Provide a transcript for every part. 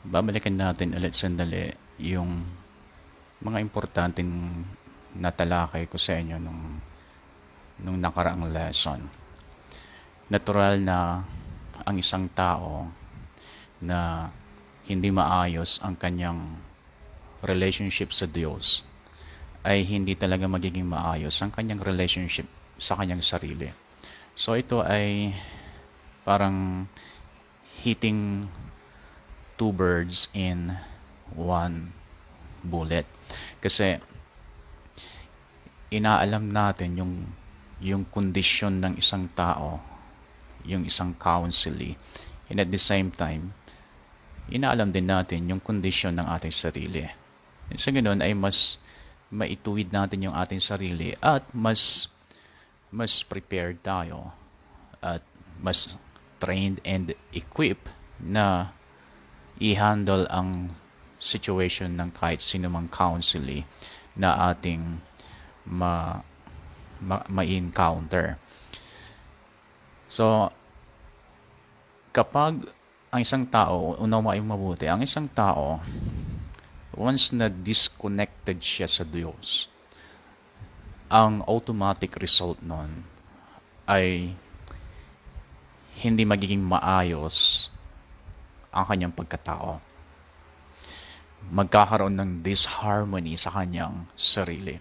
Babalikan natin ulit sandali yung mga importanteng natalakay ko sa inyo nung nakaraang lesson. Natural na ang isang tao na hindi maayos ang kanyang relationship sa Diyos ay hindi talaga magiging maayos ang kanyang relationship sa kanyang sarili. So ito ay parang hitting two birds in one bullet. Kasi inaalam natin yung kondisyon ng isang tao, yung isang counselee. And at the same time, inaalam din natin yung kondisyon ng ating sarili. Sa ganoon ay mas maituwid natin yung ating sarili at mas prepared tayo at mas trained and equipped na i-handle ang situation ng kahit sino mang counselee na ating ma-encounter. So, kapag ang isang tao, unawain mabuti, ang isang tao, once na disconnected siya sa Diyos, ang automatic result nun ay hindi magiging maayos ang kanyang pagkatao. Magkakaroon ng disharmony sa kanyang sarili.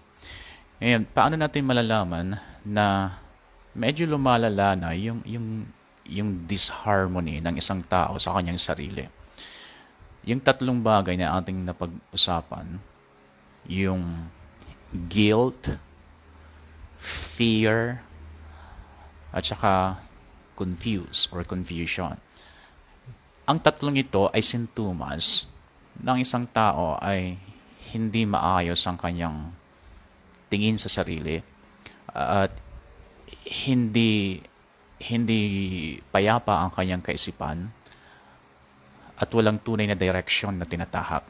Ngayon, paano natin malalaman na medyo lumalala na yung disharmony ng isang tao sa kanyang sarili? Yung tatlong bagay na ating napag-usapan, yung guilt, fear, at saka confusion. Ang tatlong ito ay sintomas ng isang tao ay hindi maayos ang kanyang tingin sa sarili at hindi payapa ang kanyang kaisipan at walang tunay na direction na tinatahak.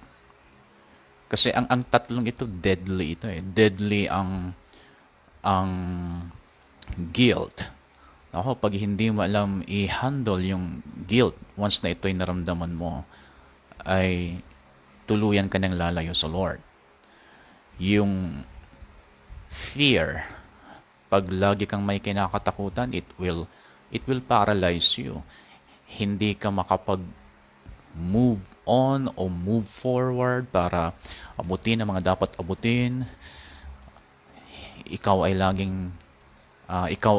Kasi ang tatlong ito deadly ito eh. Deadly ang guilt. Ako, pag hindi mo alam i-handle yung guilt once na ito'y naramdaman mo, ay tuluyan ka ng lalayo sa Lord. Yung fear, pag lagi kang may kinakatakutan, it will paralyze you. Hindi ka makapag-move on o move forward para abutin ang mga dapat abutin. Ikaw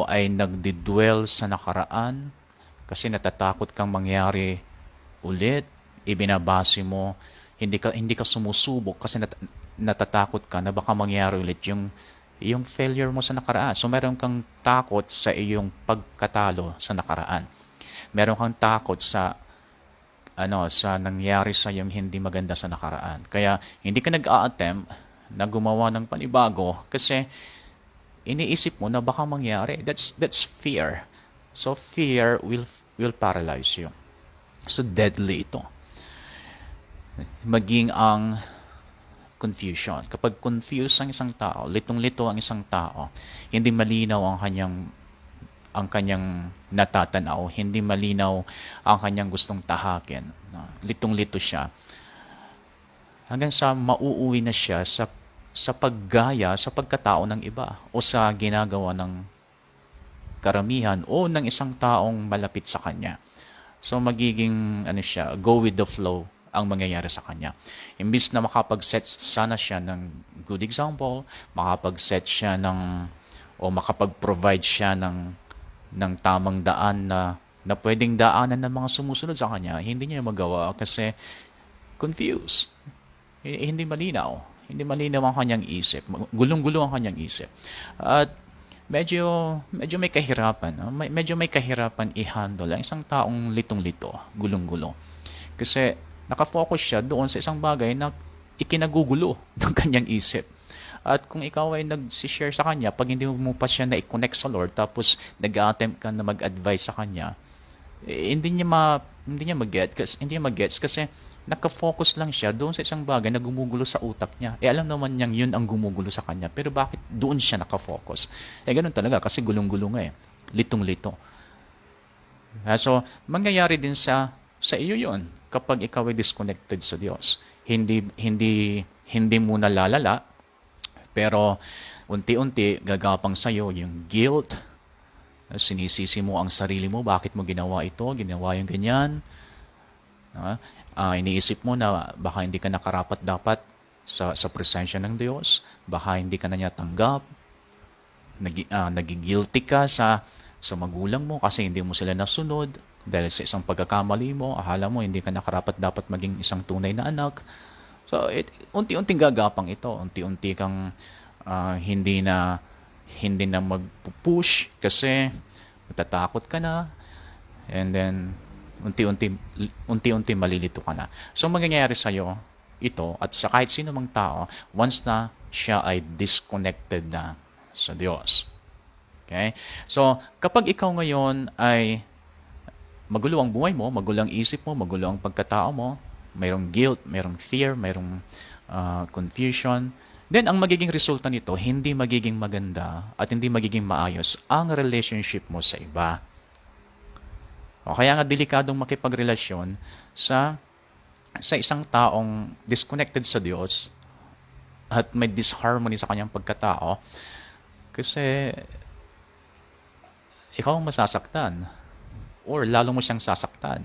ay nagdidwell sa nakaraan kasi natatakot kang mangyari ulit. Ibinabase mo, hindi ka sumusubok kasi natatakot ka na baka mangyari ulit yung failure mo sa nakaraan. So meron kang takot sa iyong pagkatalo sa nakaraan. Meron kang takot sa nangyari sa iyong hindi maganda sa nakaraan. Kaya hindi ka nag-a-attempt na gumawa ng panibago kasi iniisip mo na baka mangyari. That's fear. So fear will paralyze you. So deadly ito. Maging ang confusion. Kapag confused ang isang tao, litong-lito ang isang tao, hindi malinaw ang kanyang natatanaw, hindi malinaw ang kanyang gustong tahakin. Litong-lito siya. Hanggang sa mauuwi na siya sa paggaya sa pagkatao ng iba o sa ginagawa ng karamihan o ng isang taong malapit sa kanya. So magiging go with the flow ang mangyayari sa kanya. Imbis na makapag-set sana siya ng good example, makapag-set siya o makapag-provide siya ng tamang daan na pwedeng daanan ng mga sumusunod sa kanya, hindi niya magawa kasi confused. Hindi malinaw. Hindi malinaw ang kanyang isip. Gulong-gulo ang kanyang isip. At medyo may kahirapan. Medyo may kahirapan i-handle ang isang taong litong-lito, gulong-gulo. Kasi nakafocus siya doon sa isang bagay na ikinagugulo ng kanyang isip. At kung ikaw ay nag-share sa kanya, pag hindi mo pa siya na-connect sa Lord, tapos nag-attempt ka na mag-advise sa kanya, hindi niya mag-gets kasi nakafocus lang siya doon sa isang bagay na gumugulo sa utak niya. Alam naman niyang yun ang gumugulo sa kanya, pero bakit doon siya nakafocus? Ganun talaga, kasi gulong-gulo nga eh. Litong-lito. So, mangyayari din sa iyo yun. kapag ikaw ay disconnected sa Diyos. Hindi muna lalala, pero unti-unti gagapang sa'yo yung guilt. Sinisisi mo ang sarili mo, bakit mo ginawa ito, ginawa yung ganyan. Iniisip mo na baka hindi ka nakarapat dapat sa presensya ng Diyos, baka hindi ka na niya tanggap, nagigilty ka sa magulang mo kasi hindi mo sila nasunod dahil sa isang pagkakamali mo, akala mo hindi ka nakarapat dapat maging isang tunay na anak. So, unti-unting gagapang ito, unti-unti kang hindi na mag-push kasi matatakot ka na, and then unti-unti malilito ka na. So, mangyayari sa'yo ito, at sa kahit sino mang tao, once na siya ay disconnected na sa Diyos. Okay? So, kapag ikaw ngayon ay magulo ang buhay mo, magulo ang isip mo, magulo ang pagkatao mo, mayroong guilt, mayroong fear, mayroong confusion, then ang magiging resulta nito, hindi magiging maganda at hindi magiging maayos ang relationship mo sa iba. O kaya nga delikadong makipagrelasyon sa isang taong disconnected sa Diyos at may disharmony sa kanyang pagkatao kasi ikaw ang masasaktan or lalo mo siyang sasaktan.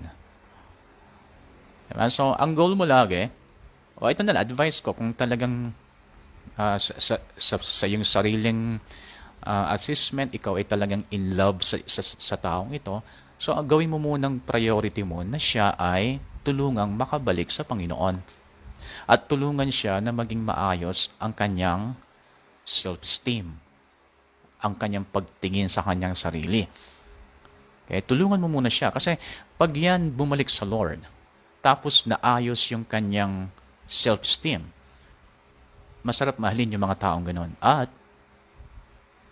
Diba? So, ang goal mo lagi, ito na advice ko kung talagang sa iyong sariling assessment, ikaw ay talagang in love sa taong ito, so gawin mo munang priority mo na siya ay tulungang makabalik sa Panginoon. At tulungan siya na maging maayos ang kanyang self-esteem, ang kanyang pagtingin sa kanyang sarili. Okay, tulungan mo muna siya kasi pag yan bumalik sa Lord, tapos naayos yung kanyang self-esteem, masarap mahalin yung mga taong ganun. At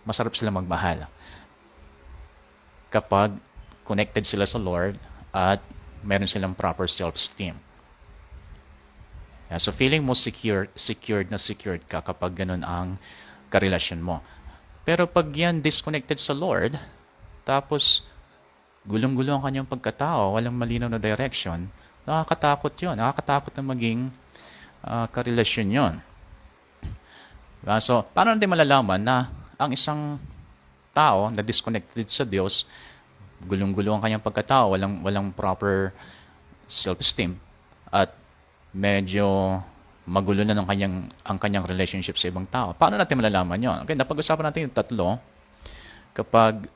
masarap sila magmahal kapag connected sila sa Lord at meron silang proper self-esteem. So feeling mo secured ka kapag ganun ang karelasyon mo. Pero pag yan disconnected sa Lord, tapos gulong-gulo ang kanyang pagkatao, walang malinaw na direction, nakakatakot yun. Nakakatakot na maging karelasyon yun. So, paano natin malalaman na ang isang tao na disconnected sa Diyos, gulong-gulo ang kanyang pagkatao, walang proper self-esteem, at medyo magulo na ang kanyang relationship sa ibang tao? Paano natin malalaman yun? Okay, napag-usapan natin yung tatlo. Kapag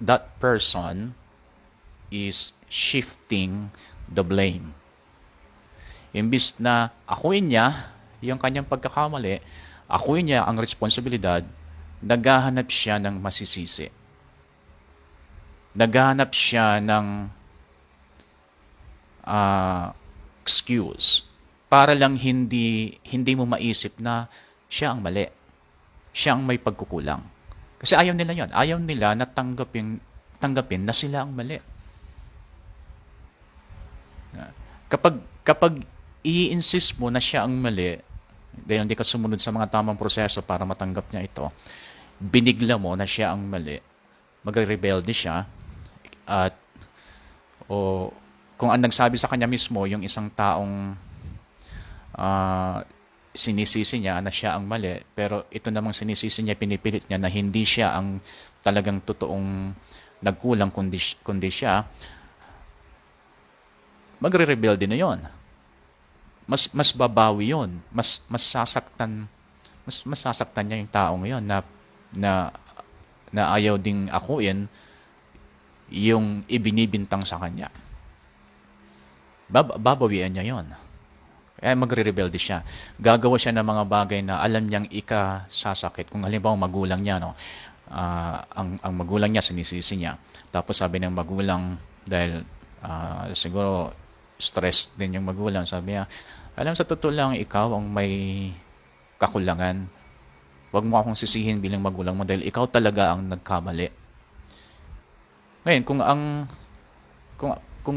that person is shifting the blame. Imbis na akuin niya yung kanyang pagkakamali, akuin niya ang responsibilidad, naghahanap siya ng masisisi. Naghahanap siya ng excuse para lang hindi mo maisip na siya ang mali. Siya ang may pagkukulang. Kasi ayaw nila yon. Ayaw nila na tanggapin na sila ang mali. Kapag i-insist mo na siya ang mali, dahil hindi ka sumunod sa mga tamang proseso para matanggap niya ito, binigla mo na siya ang mali, magre-rebelde siya, at kung ang nagsabi sa kanya mismo, yung isang taong sinisisi niya na siya ang mali, pero ito namang sinisisi niya, pinipilit niya na hindi siya ang talagang totoong nagkulang, kundi siya, magre-rebelde na yon. Mas babawi yon, mas sasaktan niya yung taong yon na ayaw ding akuin yung ibinibintang sa kanya. Babawian niya yon. Kaya magre-rebelde siya. Gagawa siya ng mga bagay na alam niyang ikasasakit. Kung halimbawa magulang niya, ang magulang niya sinisisi niya. Tapos sabi ng magulang, dahil siguro stress din yung magulang, sabi niya, alam, sa totoo lang, ikaw ang may kakulangan. Huwag mo akong sisihin bilang magulang mo dahil ikaw talaga ang nagkamali. Ngayon, kung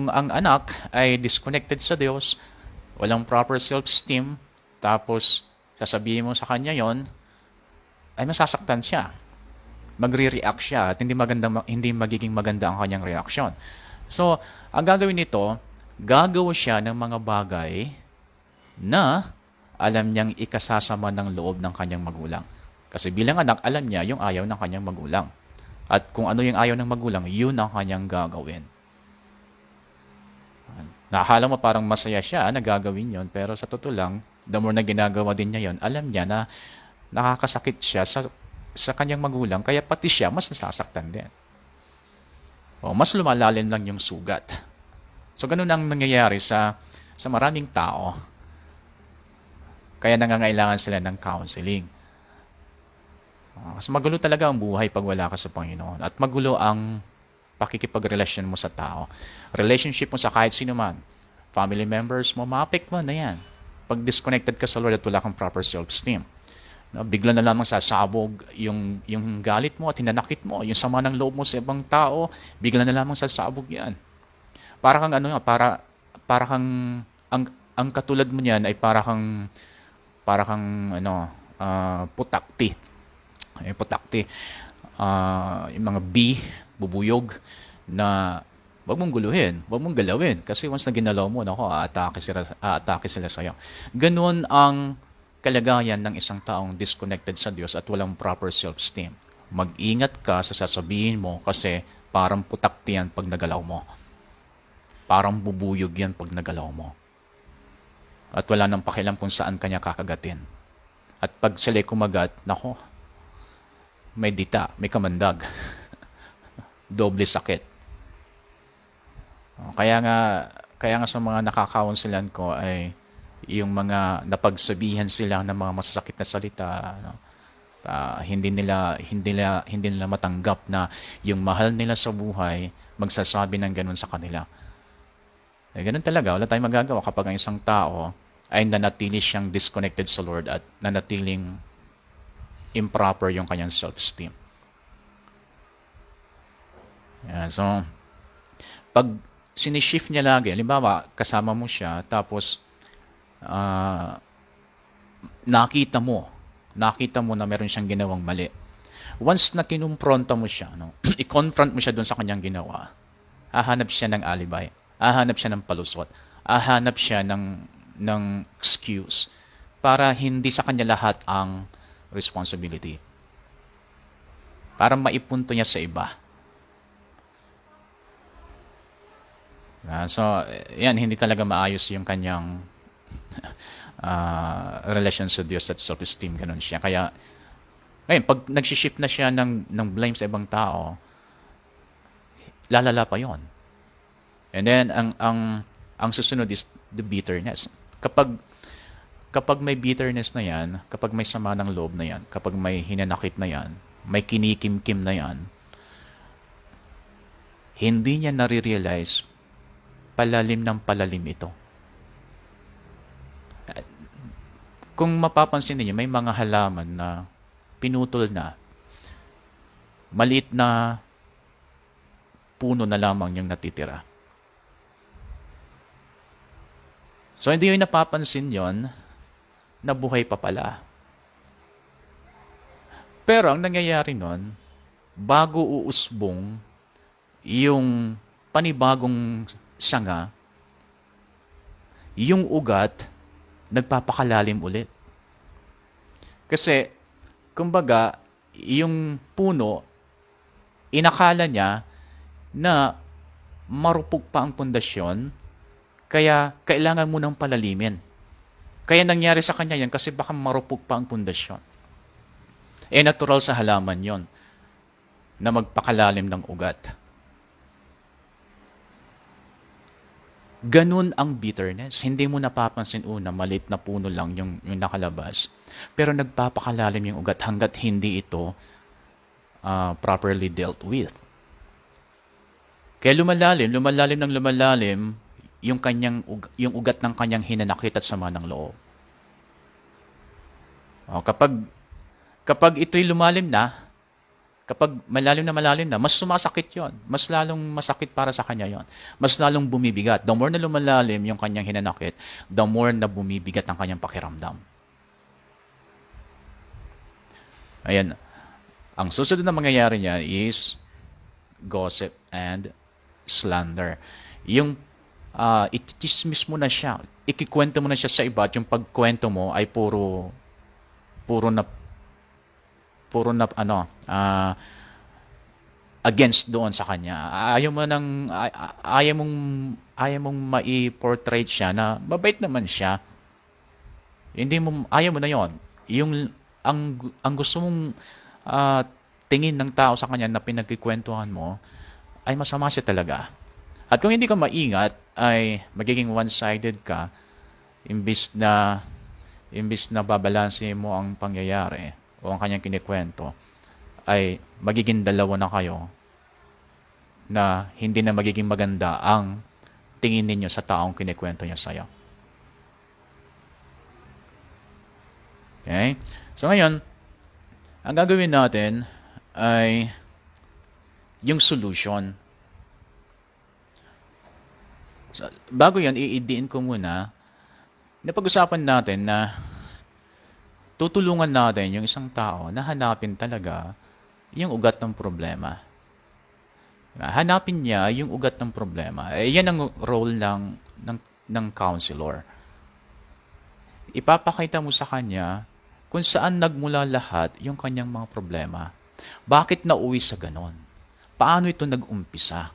ang anak ay disconnected sa Diyos, walang proper self-esteem, tapos sasabihin mo sa kanya yon, ay masasaktan siya. Magre-react siya at hindi magiging maganda ang kanyang reaksyon. So, ang gagawin nito, gagawa siya ng mga bagay na alam niyang ikasasama ng loob ng kanyang magulang. Kasi bilang anak, alam niya yung ayaw ng kanyang magulang. At kung ano yung ayaw ng magulang, yun ang kanyang gagawin. Nakakala mo parang masaya siya na gagawin yon, pero sa totoo lang, the more na ginagawa din niya yon, alam niya na nakakasakit siya sa kanyang magulang, kaya pati siya mas nasasaktan din. O, mas lumalalim lang yung sugat. So, ganun ang nangyayari sa maraming tao. Kaya nangangailangan sila ng counseling. Kasi magulo talaga ang buhay pag wala ka sa Panginoon. At magulo ang pakikipagrelasyon mo sa tao. Relationship mo sa kahit sino man. Family members mo, maapektuhan na yan. Pag disconnected ka sa Lord at wala kang proper self-esteem. No, bigla na lamang sasabog yung galit mo at hinanakit mo. Yung sama ng loob mo sa ibang tao, bigla na lamang sasabog yan. Para kang ano nga, para kang, ang katulad mo niyan ay para kang putakti. Ay, putakti. Yung mga bee, bubuyog, na wag mong guluhin, wag mong galawin. Kasi once na ginalaw mo, nako, aatake sila sa'yo. Ganun ang kalagayan ng isang taong disconnected sa Diyos at walang proper self-esteem. Mag-ingat ka sa sasabihin mo kasi parang putakti yan pag nagalaw mo. Parang bubuyog yan pag nagalaw mo. At wala nang pakialam kung saan kanya kakagatin. At pag sila'y kumagat, nako, may dita, may kamandag. Doble sakit. Kaya nga sa mga nakakaunselan ko ay yung mga napagsabihan sila ng mga masasakit na salita, hindi nila matanggap na yung mahal nila sa buhay magsasabi ng ganun sa kanila. Ganun talaga, wala tayong magagawa kapag ang isang tao ay nanatili siyang disconnected sa Lord at nanatiling improper yung kanyang self-esteem. Yan, so, pag sinishift niya lagi, halimbawa, kasama mo siya, tapos, nakita mo na meron siyang ginawang mali. Once na kinumpronta mo siya, i-confront mo siya doon sa kanyang ginawa, hahanap siya ng alibay, hahanap siya ng palusot, hahanap siya ng excuse para hindi sa kanya lahat ang responsibility. Para maipunto niya sa iba. So, yan, hindi talaga maayos yung kanyang relasyon sa Diyos at self-esteem. Ganun siya. Kaya, ngayon, pag nagsishift na siya ng blame sa ibang tao, lalala pa yon. And then, ang susunod is the bitterness. Kapag may bitterness na yan, kapag may sama ng loob na yan, kapag may hinanakit na yan, may kinikimkim na yan, hindi niya nare-realize palalim ng palalim ito. Kung mapapansin niyo, may mga halaman na pinutol na, maliit na puno na lamang yung natitira. So, hindi yung napapansin yon na buhay pa pala. Pero, ang nangyayari nun, bago uusbong yung panibagong sanga, yung ugat, nagpapakalalim ulit. Kasi, kumbaga, yung puno, inakala niya na marupok pa ang pundasyon, kaya kailangan mo nang palalimin. Kaya nangyari sa kanya yan kasi baka marupok pa ang pundasyon. Natural sa halaman yon na magpakalalim ng ugat. Ganun ang bitterness. Hindi mo napapansin una, malit na puno lang yung nakalabas. Pero nagpapakalalim yung ugat hanggat hindi ito properly dealt with. Kaya lumalalim yung ugat ng kanyang hinanakit at sama ng loob. Kapag ito'y lumalim na, kapag malalim na, mas sumasakit yon. Mas lalong masakit para sa kanya yon. Mas lalong bumibigat. The more na lumalalim yung kanyang hinanakit, the more na bumibigat ang kanyang pakiramdam. Ayan. Ang susunod na mangyayari niya is gossip and slander. Yung itichismis mo na siya, ikikwento mo na siya sa iba at yung pagkwento mo ay puro na against doon sa kanya. Ayaw mong mai-portray siya na mabait naman siya. Hindi mo ayaw mo na 'yon. Yung ang gusto mong tingin ng tao sa kanya na pinagkikwentuhan mo ay masama siya talaga. At kung hindi ka maingat ay magiging one-sided ka imbis na babalanse mo ang pangyayari o ang kanyang kinikwento ay magiging dalawa na kayo na hindi na magiging maganda ang tingin ninyo sa taong kinikwento niya sa'yo. Okay? So ngayon, ang gagawin natin ay yung solution. So, bago yan, iidiin ko muna, napag-usapan natin na tutulungan natin yung isang tao na hanapin talaga yung ugat ng problema. Hanapin niya yung ugat ng problema. Yan ang role ng counselor. Ipapakita mo sa kanya kung saan nagmula lahat yung kanyang mga problema. Bakit nauwi sa ganon? Paano ito nag-umpisa?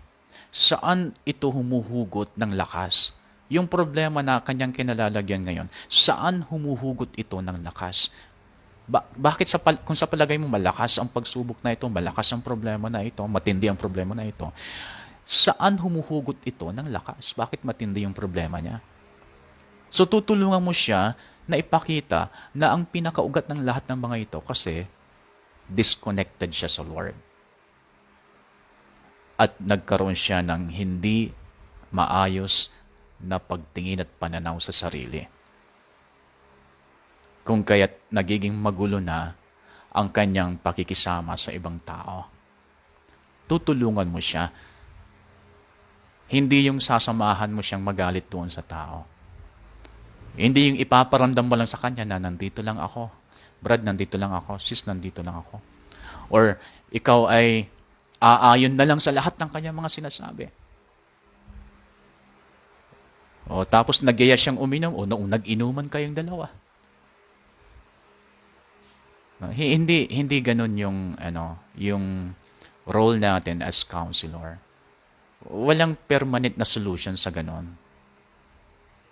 Saan ito humuhugot ng lakas? Yung problema na kanyang kinalalagyan ngayon, saan humuhugot ito ng lakas? Bakit kung sa palagay mo malakas ang pagsubok na ito, malakas ang problema na ito, matindi ang problema na ito, saan humuhugot ito ng lakas? Bakit matindi yung problema niya? So tutulungan mo siya na ipakita na ang pinakaugat ng lahat ng mga ito kasi disconnected siya sa Lord. At nagkaroon siya ng hindi maayos na pagtingin at pananaw sa sarili. Kung kaya't nagiging magulo na ang kanyang pakikisama sa ibang tao. Tutulungan mo siya. Hindi yung sasamahan mo siyang magalit doon sa tao. Hindi yung ipaparamdam mo lang sa kanya na nandito lang ako. Brad, nandito lang ako. Sis, nandito lang ako. Or ikaw ay aayon na lang sa lahat ng kanyang mga sinasabi. O tapos nagyaya siyang uminom o noong nag-inuman kayong dalawa. Hindi ganoon yung role natin as counselor. Walang permanent na solution sa ganon.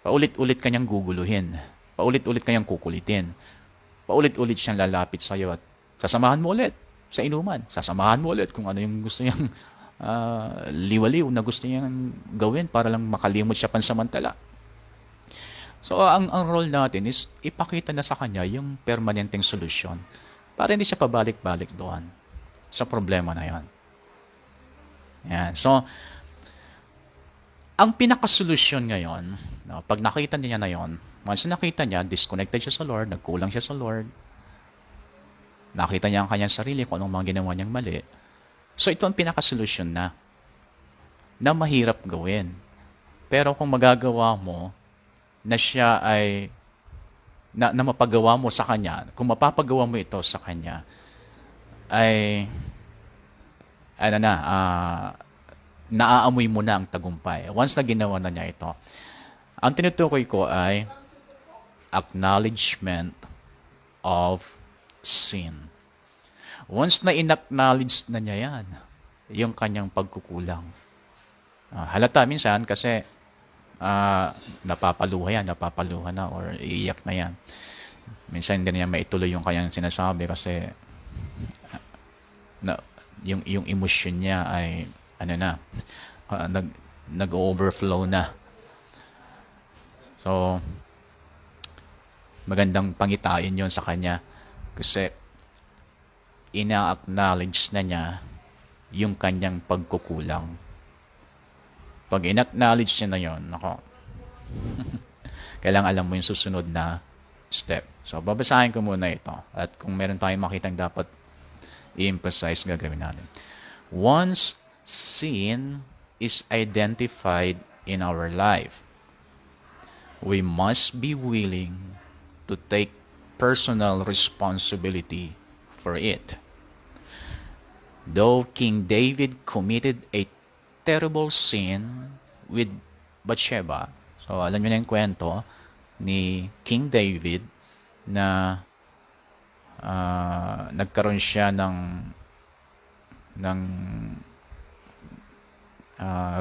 Paulit-ulit kanyang guguluhin. Paulit-ulit kanyang kukulitin. Paulit-ulit siyang lalapit sa iyo at sasamahan mo ulit sa inuman. Sasamahan mo ulit kung ano yung gusto niyang liwaliw na gusto niyang gawin para lang makalimot siya pansamantala. So, ang role natin is ipakita na sa kanya yung permanenteng solusyon para hindi siya pabalik-balik doon sa problema na yon. Yan. So, ang pinakasolusyon ngayon, pag nakita niya na yon, once nakita niya, disconnected siya sa Lord, nagkulang siya sa Lord, nakita niya ang kanyang sarili kung anong mga ginawa niyang mali, so ito ang pinakasolusyon na mahirap gawin. Pero kung magagawa mo, na siya ay na mapagawa mo sa kanya, kung mapapagawa mo ito sa kanya, ay naaamoy mo na ang tagumpay. Once na ginawa na niya ito, ang tinutukoy ko ay acknowledgement of sin. Once na in-acknowledge na niya yan, yung kanyang pagkukulang. Halata minsan kasi napapaluha na or iiyak na yan. Minsan hindi niya maituloy yung kanyang sinasabi kasi yung emosyon niya ay nag-overflow na. So magandang pangitain yon sa kanya kasi ina-acknowledge na niya yung kanyang pagkukulang. Pag in-acknowledge niya na yun, kailangan alam mo yung susunod na step. So, babasahin ko muna ito. At kung meron tayong makitang dapat i-emphasize, gagawin natin. Once sin is identified in our life, we must be willing to take personal responsibility for it. Though King David committed a terrible sin with Bathsheba. So, alam niyo na yung kwento ni King David na nagkaroon siya ng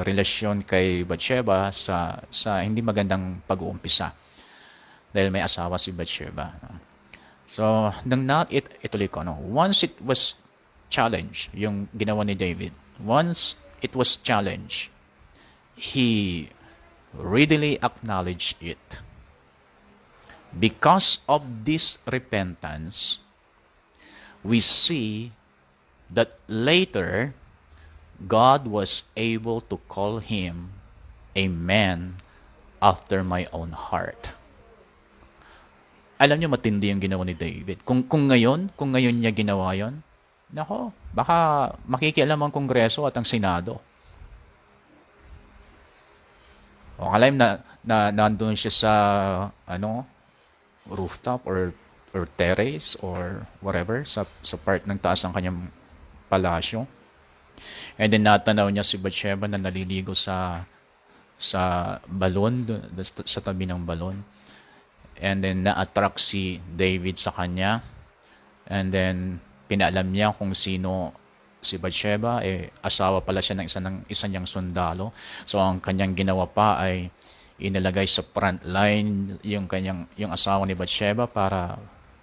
relasyon kay Bathsheba sa hindi magandang pag-uumpisa dahil may asawa si Bathsheba. So, ituloy ko, no? Once it was challenged, yung ginawa ni David, once it was challenged, he readily acknowledged it. Because of this repentance, we see that later, God was able to call him a man after my own heart. Alam niyo, matindi yung ginawa ni David. Kung ngayon niya ginawa yon, nako, baka makikialam ang Kongreso at ang Senado. O alam na nandun siya sa rooftop or terrace or whatever sa part ng taas ng kanyang palasyo. And then natanaw niya si Bathsheba na naliligo sa balon, sa tabi ng balon. And then na-attract si David sa kanya. And then pinaalam niya kung sino si Bathsheba, asawa pala siya ng isa niyang sundalo. So ang kanyang ginawa pa ay inilagay sa front line yung asawa ni Bathsheba para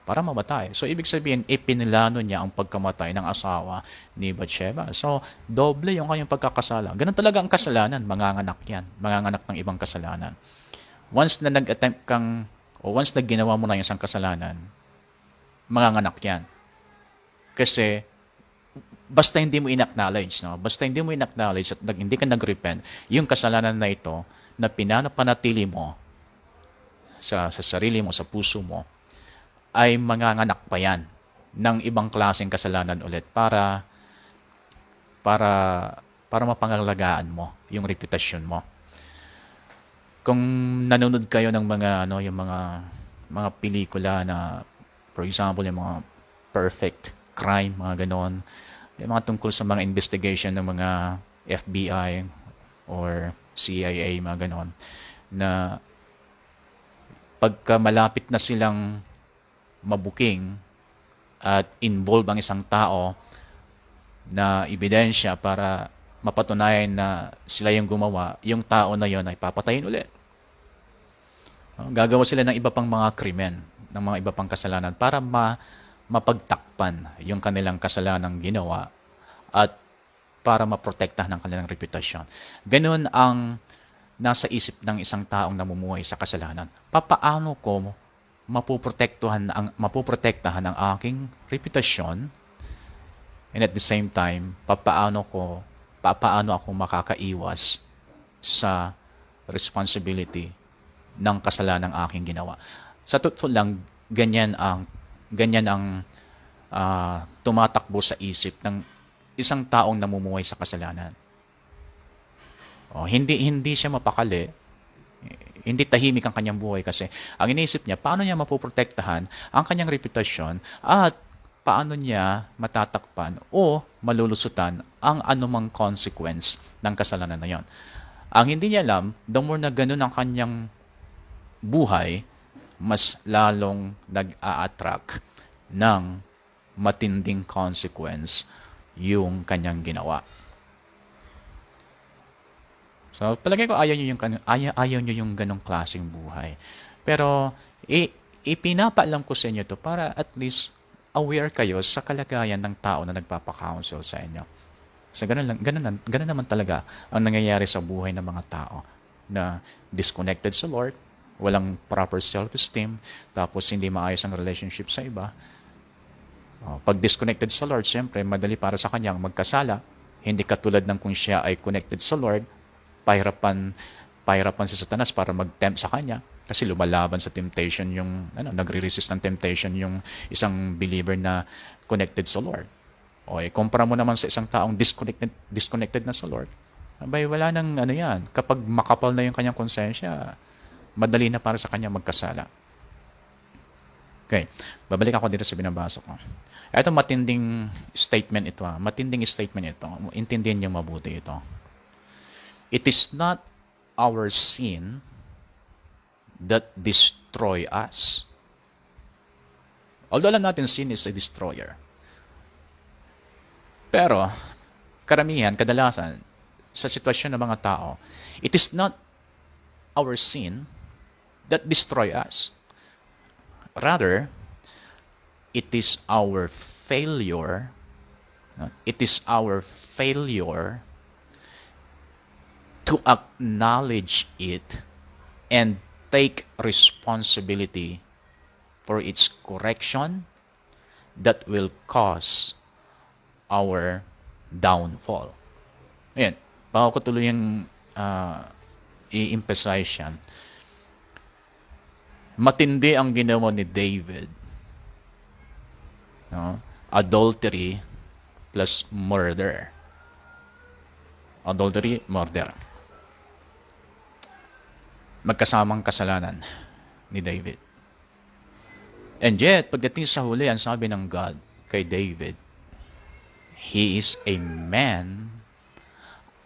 mamatay. So ibig sabihin, ipinilano niya ang pagkamatay ng asawa ni Bathsheba. So doble yung kanyang pagkakasala. Ganun talaga ang kasalanan, manganganak yan. Manganganak ng ibang kasalanan. Once na nag-attempt kang once na ginawa mo na yung isang kasalanan, manganganak yan. Kasi, basta hindi mo in-acknowledge, no? Basta hindi mo in-acknowledge at hindi ka nag-repent, yung kasalanan na ito, na pinapanatili mo sa sarili mo, sa puso mo, ay manganganak pa yan ng ibang klaseng kasalanan ulit para mapangalagaan mo yung reputasyon mo. Kung nanonood kayo ng yung mga pelikula na, for example, yung mga perfect crime, mga ganon, yung mga tungkol sa mga investigation ng mga FBI or CIA, mga ganon, na pagka malapit na silang mabuking at involve ang isang tao na ebidensya para mapatunayan na sila yung gumawa, yung tao na yon ay papatayin ulit. Gagawa sila ng iba pang mga krimen, ng mga iba pang kasalanan para mapagtakpan yung kanilang kasalanang ginawa at para maprotektahan ang kanilang reputasyon. Ganun ang nasa isip ng isang taong namumuhay sa kasalanan. Papaano ko mapoprotektahan ang aking reputasyon, and at the same time, papaano ako makakaiwas sa responsibility ng kasalanang aking ginawa. Sa totoo lang, ganyan ang tumatakbo sa isip ng isang taong namumuhay sa kasalanan. Hindi siya mapakali, hindi tahimik ang kanyang buhay kasi ang iniisip niya, paano niya mapoprotektahan ang kanyang reputasyon at paano niya matatakpan o malulusutan ang anumang consequence ng kasalanan na yon. Ang hindi niya alam, the more na ganun ang kanyang buhay, mas lalong nag-a-attract ng matinding consequence yung kanyang ginawa. So, palagay ko ayaw niyo yung ganong klaseng buhay. Pero, ipinapaalam ko sa inyo to para at least aware kayo sa kalagayan ng tao na nagpapa-counsel sa inyo. So, ganun naman talaga ang nangyayari sa buhay ng mga tao na disconnected sa Lord, walang proper self-esteem, tapos hindi maayos ang relationship sa iba. Pag disconnected sa Lord, siyempre, madali para sa kanyang magkasala. Hindi katulad ng kung siya ay connected sa Lord, pahirapan si Satanas para mag-tempt sa kanya kasi lumalaban sa temptation yung nagre-resist ng temptation yung isang believer na connected sa Lord. Kumpara mo naman sa isang taong disconnected na sa Lord. Abay, wala nang yan. Kapag makapal na yung kanyang konsensya, madali na para sa kanya magkasala. Okay. Babalik ako dito sa binabasa ko. Ito matinding statement ito. Matinding statement ito. Intindihin niyo mabuti ito. It is not our sin that destroy us. Although alam natin sin is a destroyer. Pero, karamihan, kadalasan, sa sitwasyon ng mga tao, it is not our sin that destroy us. Rather, it is our failure. It is our failure to acknowledge it and take responsibility for its correction that will cause our downfall. Ayan, bago ko tuloy yung i-emphasize yan. Matindi ang ginawa ni David. No? Adultery plus murder. Adultery, murder. Magkasamang kasalanan ni David. And yet, pagdating sa huli, ang sabi ng God kay David, he is a man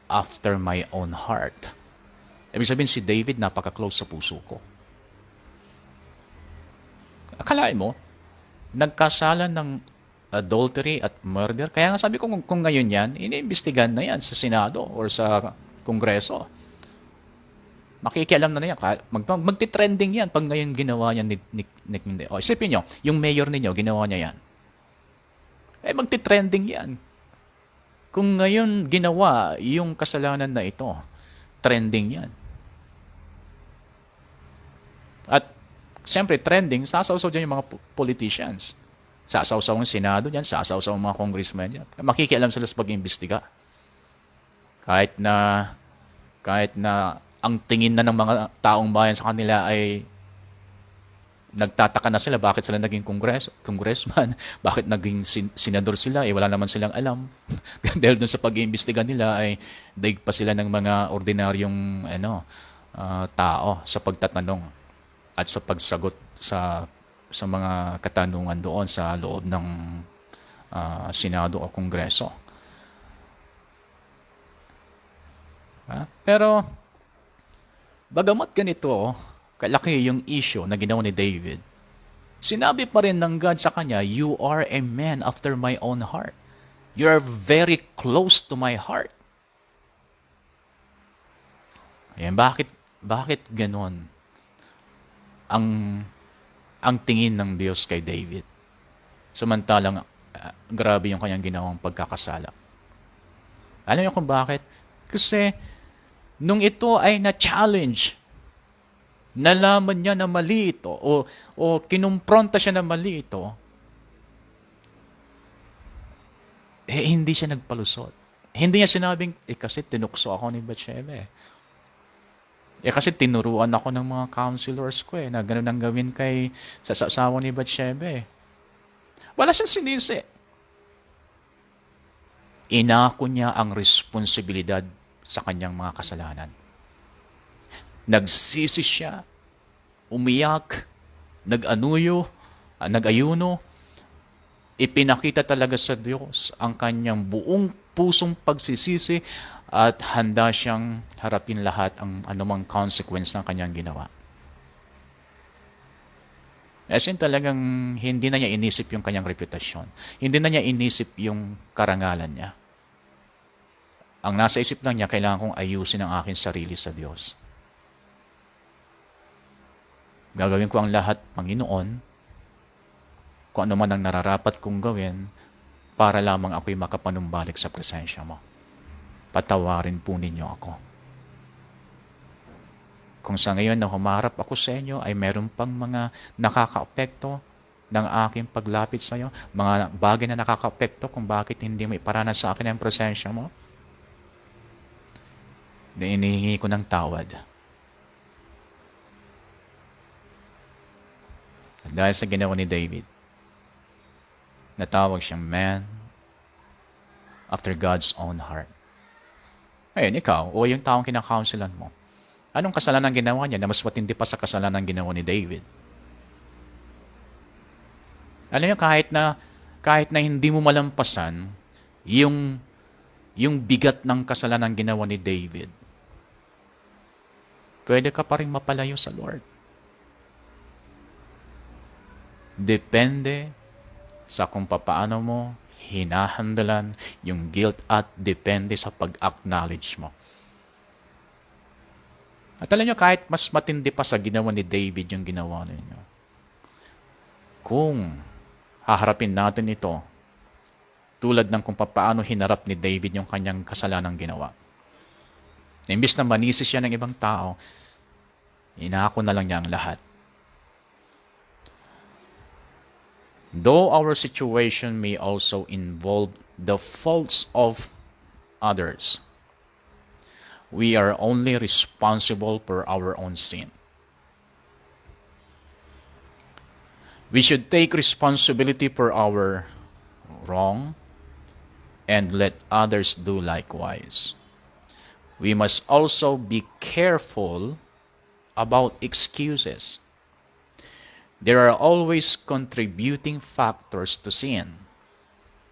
after my own heart. Ibig sabihin, si David napaka-close sa puso ko. Akalain mo, nagkasala ng adultery at murder. Kaya nga sabi ko, kung ngayon yan, iniimbestigan na yan sa Senado or sa Kongreso. Makikialam na yan. Magti-trending yan pag ngayon ginawa yan ni o, isipin nyo, yung mayor ninyo, ginawa niya yan. Magti-trending yan. Kung ngayon ginawa yung kasalanan na ito, trending yan. At siyempre, trending, sasawsaw dyan yung mga politicians. Sasawsaw ang Senado dyan, sasawsaw ang mga congressmen dyan. Makikialam sila sa pag-imbestiga. Kahit na ang tingin na ng mga taong bayan sa kanila ay nagtataka na sila bakit sila naging congressman, bakit naging senador sila, wala naman silang alam. Dahil dun sa pag-iimbestiga nila ay daig pa sila ng mga ordinaryong tao sa pagtatanong at sa pagsagot sa mga katanungan doon sa loob ng Senado o Kongreso. Pero bagamat ganito, kalaki yung issue na ginawa ni David, sinabi pa rin ng God sa kanya, you are a man after my own heart. You are very close to my heart. Ayan, bakit ganon ang tingin ng Diyos kay David? Samantalang, grabe yung kanyang ginawang pagkakasala. Alam niyo kung bakit? Kasi, nung ito ay na-challenge, nalaman niya na mali ito, o kinumpronta siya na mali ito, hindi siya nagpalusot. Hindi niya sinabing, kasi tinukso ako ni Bathsheba. Kasi tinuruan ako ng mga counselors ko na ganun ang gawin sa asawa ni Bathsheba. Wala siyang sinisi. Inako niya ang responsibilidad sa kanyang mga kasalanan. Nagsisi siya, umiyak, nag-ayuno, ipinakita talaga sa Diyos ang kanyang buong pusong pagsisisi at handa siyang harapin lahat ang anumang consequence ng kanyang ginawa. As in talagang hindi na niya inisip yung kanyang reputasyon. Hindi na niya inisip yung karangalan niya. Ang nasa isip lang niya, kailangan kong ayusin ang aking sarili sa Diyos. Gagawin ko ang lahat, Panginoon, kung ano man ang nararapat kong gawin, para lamang ako'y makapanumbalik sa presensya mo. Patawarin po ninyo ako. Kung sa ngayon na humarap ako sa inyo, ay meron pang mga nakakaapekto ng aking paglapit sa iyo, mga bagay na nakakaapekto kung bakit hindi mo iparanas sa akin ang presensya mo, na inihingi ko ng tawad. At dahil sa ginawa ni David, natawag siyang man after God's own heart. Ngayon, ikaw, o yung taong kinakaunselan mo, anong kasalanan ginawa niya na mas matindi pa sa kasalanan ginawa ni David? Alam niyo, kahit na hindi mo malampasan yung bigat ng kasalanan ginawa ni David, pwede ka pa rin mapalayo sa Lord. Depende sa kung papaano mo hinahandalan yung guilt at depende sa pag-acknowledge mo. At alam nyo, kahit mas matindi pa sa ginawa ni David yung ginawa ninyo. Kung haharapin natin ito, tulad ng kung paano hinarap ni David yung kanyang kasalanang ginawa. Imbis na manisi siya ng ibang tao, inako na lang niya ang lahat. Though our situation may also involve the faults of others, we are only responsible for our own sin. We should take responsibility for our wrong and let others do likewise. We must also be careful about excuses. There are always contributing factors to sin.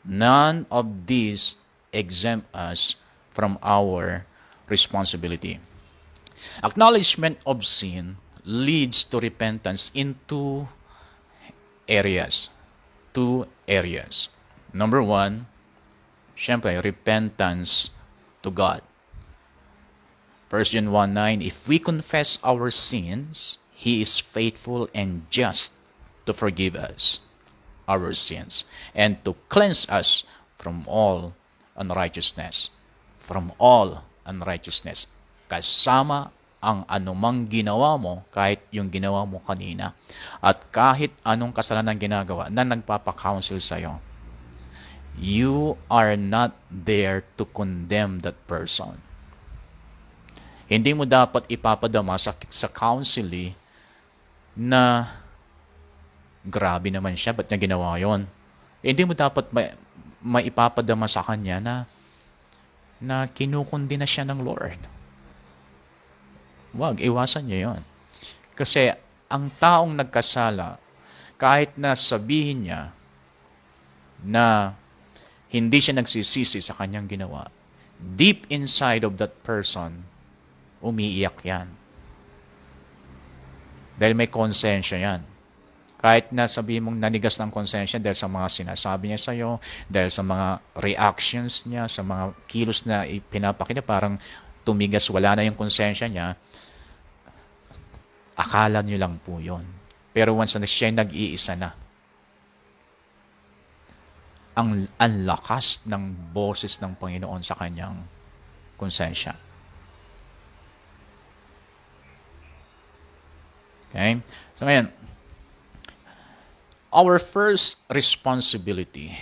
None of these exempt us from our responsibility. Acknowledgement of sin leads to repentance in two areas. Number one, syempre, repentance to God. 1 John 1:9, if we confess our sins, He is faithful and just to forgive us our sins and to cleanse us from all unrighteousness. From all unrighteousness. Kasama ang anumang ginawa mo, kahit yung ginawa mo kanina, at kahit anong kasalanan ginagawa na nagpapa-counsel sa'yo. You are not there to condemn that person. Hindi mo dapat ipapadama sa counselee na grabe naman siya, ba't niya ginawa yun? Hindi mo dapat maipapadama sa kanya na kinukundi na siya ng Lord. Wag, iwasan niyo yun. Kasi ang taong nagkasala, kahit na sabihin niya na hindi siya nagsisisi sa kanyang ginawa, deep inside of that person, umiiyak yan. Dahil may konsensya yan. Kahit na sabihin mong nanigas ng konsensya dahil sa mga sinasabi niya sa'yo, dahil sa mga reactions niya, sa mga kilos na ipinapakita, parang tumigas, wala na yung konsensya niya, akala niyo lang po yun. Pero once na siya nag-iisa na, ang lakas ng boses ng Panginoon sa kanyang konsensya. Okay? So ngayon, our first responsibility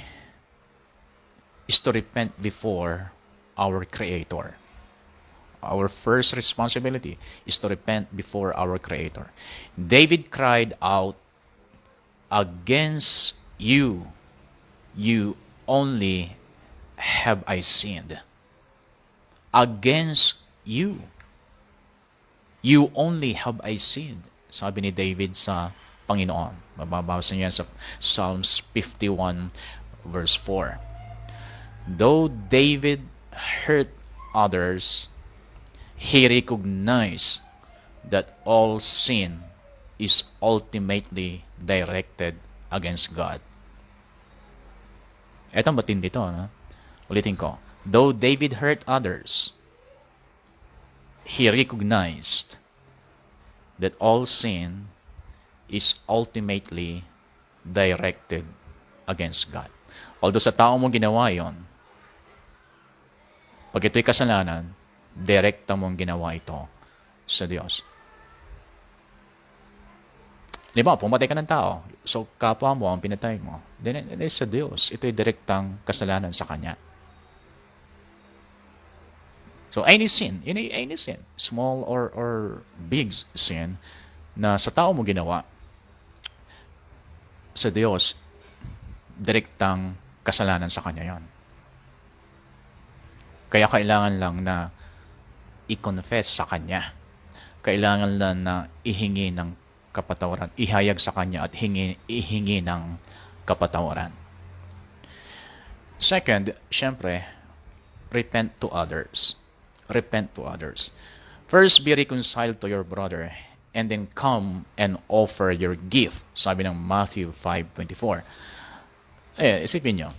is to repent before our Creator. Our first responsibility is to repent before our Creator. David cried out, against you, you only have I sinned. Against you, you only have I sinned. Sabi ni David sa Panginoon. Mababasa niya sa Psalms 51 verse 4. Though David hurt others, he recognized that all sin is ultimately directed against God. Etong matindi to, no? Ulitin ko. Though David hurt others, he recognized that all sin is ultimately directed against God. Although sa tao mo ginawa yon, pag ito'y kasalanan, direkta mong ginawa ito sa Diyos. Di ba, pumatay ka ng tao, so kapwa mo ang pinatay mo, then sa Diyos, ito'y direktang kasalanan sa Kanya. So any sin, small or big sin, na sa tao mo ginawa, sa Diyos, direktang kasalanan sa Kanya yon. Kaya kailangan lang na i-confess sa Kanya. Kailangan lang na ihingi ng kapatawaran, ihayag sa Kanya at ihingi ng kapatawaran. Second, syempre, repent to others. Repent to others. First be reconciled to your brother, and then come and offer your gift. Sabi ng Matthew 5:24. Isipin nyo,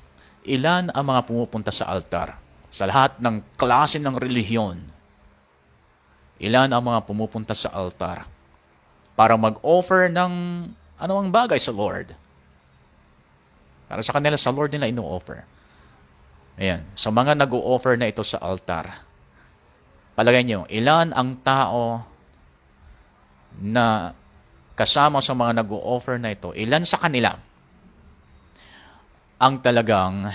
ilan ang mga pumupunta sa altar? Sa lahat ng klase ng relihiyon, ilan ang mga pumupunta sa altar para mag-offer ng anumang bagay sa Lord? Para sa kanila, sa Lord nila ino-offer. Ayan, sa mga nag-o-offer na ito sa altar, palagay nyo, ilan ang tao na kasama sa mga nag-o-offer na ito, ilan sa kanila ang talagang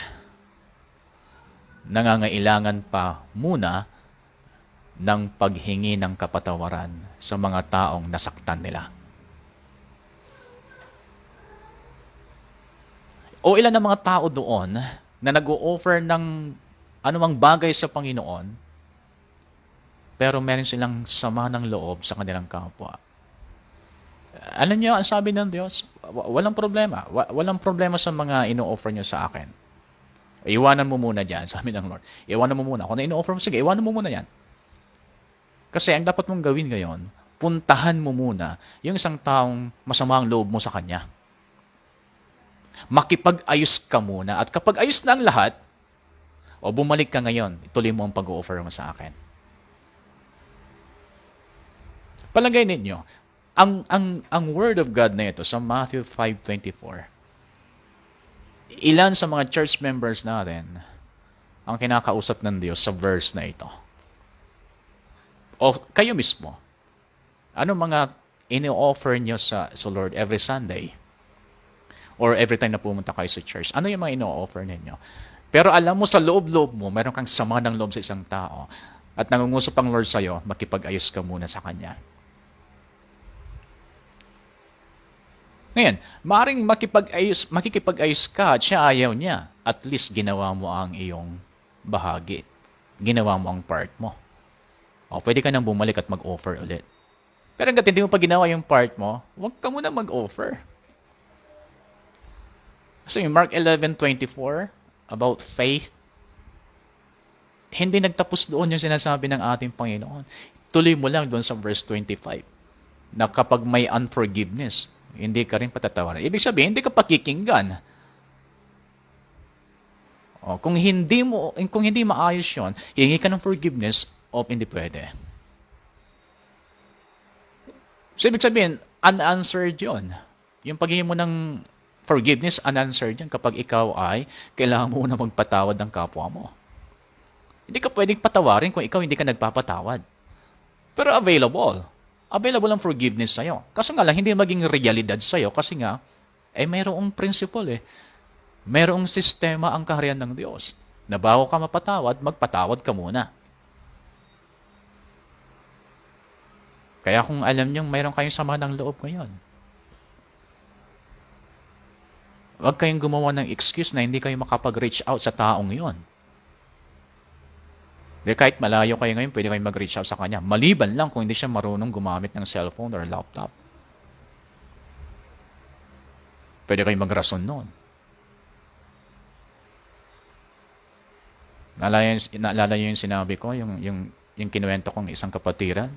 nangangailangan pa muna ng paghingi ng kapatawaran sa mga taong nasaktan nila? O ilan ang mga tao doon na nag-o-offer ng anumang bagay sa Panginoon, pero meron silang sama ng loob sa kanilang kapwa? Alam niyo, ang sabi ng Diyos, walang problema. Walang problema sa mga ino-offer niyo sa akin. Iwanan mo muna dyan, sabi ng Lord. Iwanan mo muna. Kung na ino-offer mo, sige, iwanan mo muna yan. Kasi ang dapat mong gawin ngayon, puntahan mo muna yung isang taong masama ang loob mo sa kanya. Makipag-ayos ka muna. At kapag ayos na ang lahat, o bumalik ka ngayon, ituloy mo ang pag-o-offer mo sa akin. Palagay ninyo, ang word of God na ito sa Matthew 5:24, ilan sa mga church members natin ang kinakausap ng Diyos sa verse na ito? O kayo mismo, ano mga ini-offer nyo sa Lord every Sunday? Or every time na pumunta kayo sa church? Ano yung mga ino-offer ninyo? Pero alam mo, sa loob-loob mo, meron kang sama ng loob sa isang tao. At nangungusap ang Lord sa'yo, makipag-ayos ka muna sa Kanya. Ngayon, maaaring makikipag-ayos ka at siya ayaw niya. At least ginawa mo ang iyong bahagi. Ginawa mo ang part mo. O, pwede ka nang bumalik at mag-offer ulit. Pero hanggat hindi mo pa ginawa yung part mo, huwag ka muna mag-offer. Kasi Mark 11:24 about faith, hindi nagtapos doon yung sinasabi ng ating Panginoon. Tuloy mo lang doon sa verse 25 na kapag may unforgiveness, hindi ka rin patatawaran. Ibig sabihin, hindi ka pakikinggan. O, kung hindi maayos yun, hihingi ka ng forgiveness, o hindi pwede. So, ibig sabihin, unanswered yun. Yung paghingi mo ng forgiveness, unanswered yun kapag ikaw ay kailangan mo na magpatawad ng kapwa mo. Hindi ka pwedeng patawarin kung ikaw hindi ka nagpapatawad. Pero available ang forgiveness sa'yo. Kaso nga lang, hindi maging realidad sa'yo kasi nga, mayroong principle Mayroong sistema ang kaharian ng Diyos. Na bago ka mapatawad, magpatawad ka muna. Kaya kung alam nyo, mayroon kayong sama ng loob ngayon, huwag kayong gumawa ng excuse na hindi kayo makapag-reach out sa taong yon. Kahit malayo kayo ngayon, pwede kayong mag-reach out sa kanya. Maliban lang kung hindi siya marunong gumamit ng cellphone or laptop. Pwede kayong magrason noon. Naalala yung sinabi ko, yung kinuwento kong isang kapatiran.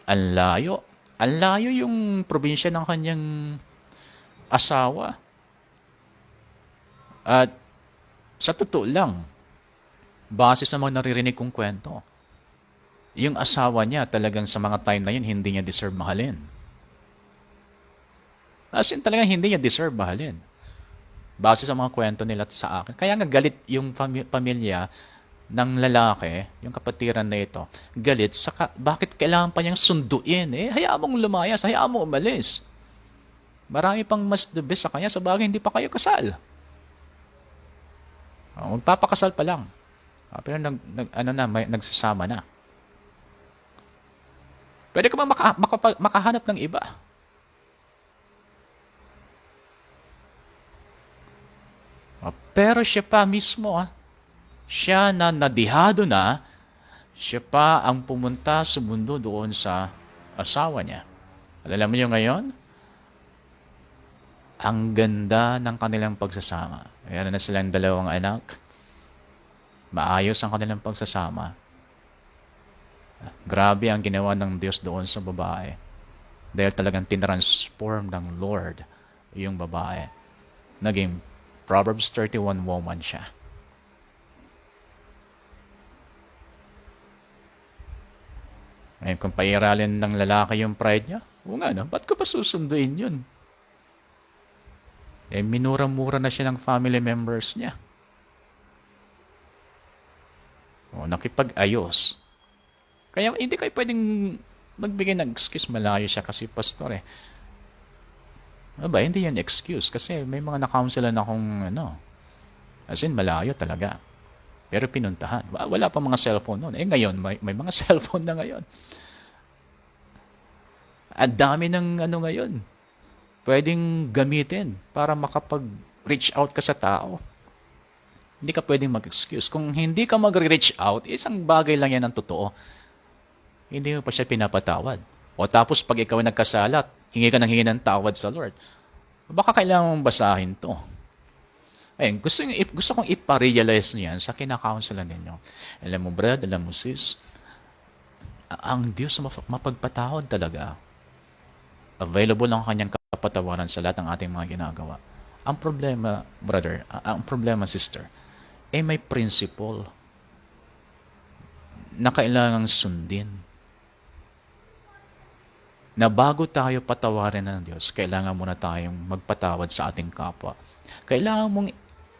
Ang layo yung probinsya ng kanyang asawa. At sa totoo lang, base sa mga naririnig kong kwento, yung asawa niya talagang sa mga time na yun, hindi niya deserve mahalin. As in, talagang hindi niya deserve mahalin. Base sa mga kwento nila sa akin. Kaya nga galit yung pamilya ng lalaki, yung kapatiran na ito, galit, bakit kailangan pa niyang sunduin? Hayaan mong lumayas, hayaan mong umalis. Marami pang mas the best sa kanya, sa bagay hindi pa kayo kasal. Magpapakasal pa lang. Pero nagsasama na. Pwede ka ba makahanap ng iba? Pero siya pa mismo, siya na nadihado na, siya pa ang pumunta sa mundo doon sa asawa niya. Alam mo ngayon? Ang ganda ng kanilang pagsasama. Ayan na silang dalawang anak. Maayos ang kanilang pagsasama. Grabe ang ginawa ng Diyos doon sa babae. Dahil talagang tinransform ng Lord yung babae. Naging Proverbs 31 woman siya. Ngayon, kung pairalin ng lalaki yung pride niya, o nga na, ba't ko pa susunduin yun? Minura-mura na siya ng family members niya. Nakipag-ayos. Kaya hindi kayo pwedeng magbigay ng excuse, malayo siya kasi pastor eh. Hindi yan excuse kasi may mga na-counselan akong as in malayo talaga. Pero pinuntahan. Wala pa mga cellphone noon. Ngayon, may mga cellphone na ngayon. Ang dami ng ngayon. Pwedeng gamitin para makapag-reach out ka sa tao. Hindi ka pwedeng mag-excuse. Kung hindi ka mag-reach out, isang bagay lang yan ang totoo. Hindi mo pa siya pinapatawad. O tapos pag ikaw ay nagkasalat, hingi ka ng hingi ng tawad sa Lord. Baka kailangan mong basahin to. Ayun, gusto kong iparealize niyan sa kinakaunselan ninyo. Alam mo, brad, alam mo, sis, ang Diyos mapagpatawad talaga. Available ang kanyang kapatawaran sa lahat ng ating mga ginagawa. Ang problema, brother, ang problema, sister, may principle na kailangang sundin. Na bago tayo patawarin ng Diyos, kailangan muna tayong magpatawad sa ating kapwa. Kailangan mong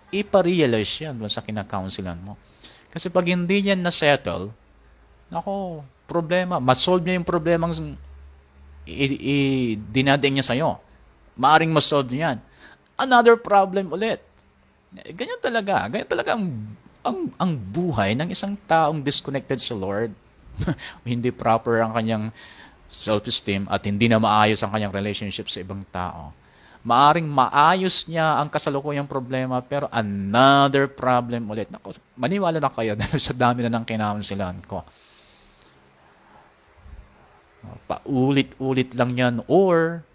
iparealize yan sa kinakaunselan mo. Kasi pag hindi yan na-settle, problema. Masolve niya yung problemang dinadaing niya sa'yo. Maaring masolve niya yan. Another problem ulit. Ganyan talaga. Ganyan talaga ang buhay ng isang taong disconnected sa Lord. Hindi proper ang kanyang self-esteem at hindi na maayos ang kanyang relationship sa ibang tao. Maaring maayos niya ang kasalukuyang problema pero another problem ulit. Maniwala na kayo dahil sa dami na ng kinaunselan ko. Paulit-ulit lang yan or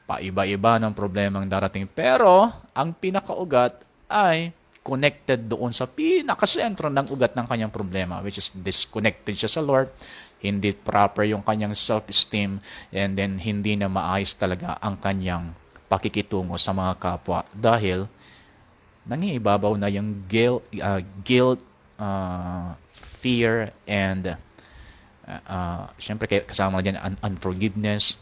paiba-iba ng problemang darating. Pero ang pinakaugat ay connected doon sa pinakasentro ng ugat ng kanyang problema, which is disconnected siya sa Lord, hindi proper yung kanyang self-esteem, and then hindi na maayos talaga ang kanyang pakikitungo sa mga kapwa dahil nangiibabaw na yung guilt, fear, and syempre kasama na dyan unforgiveness.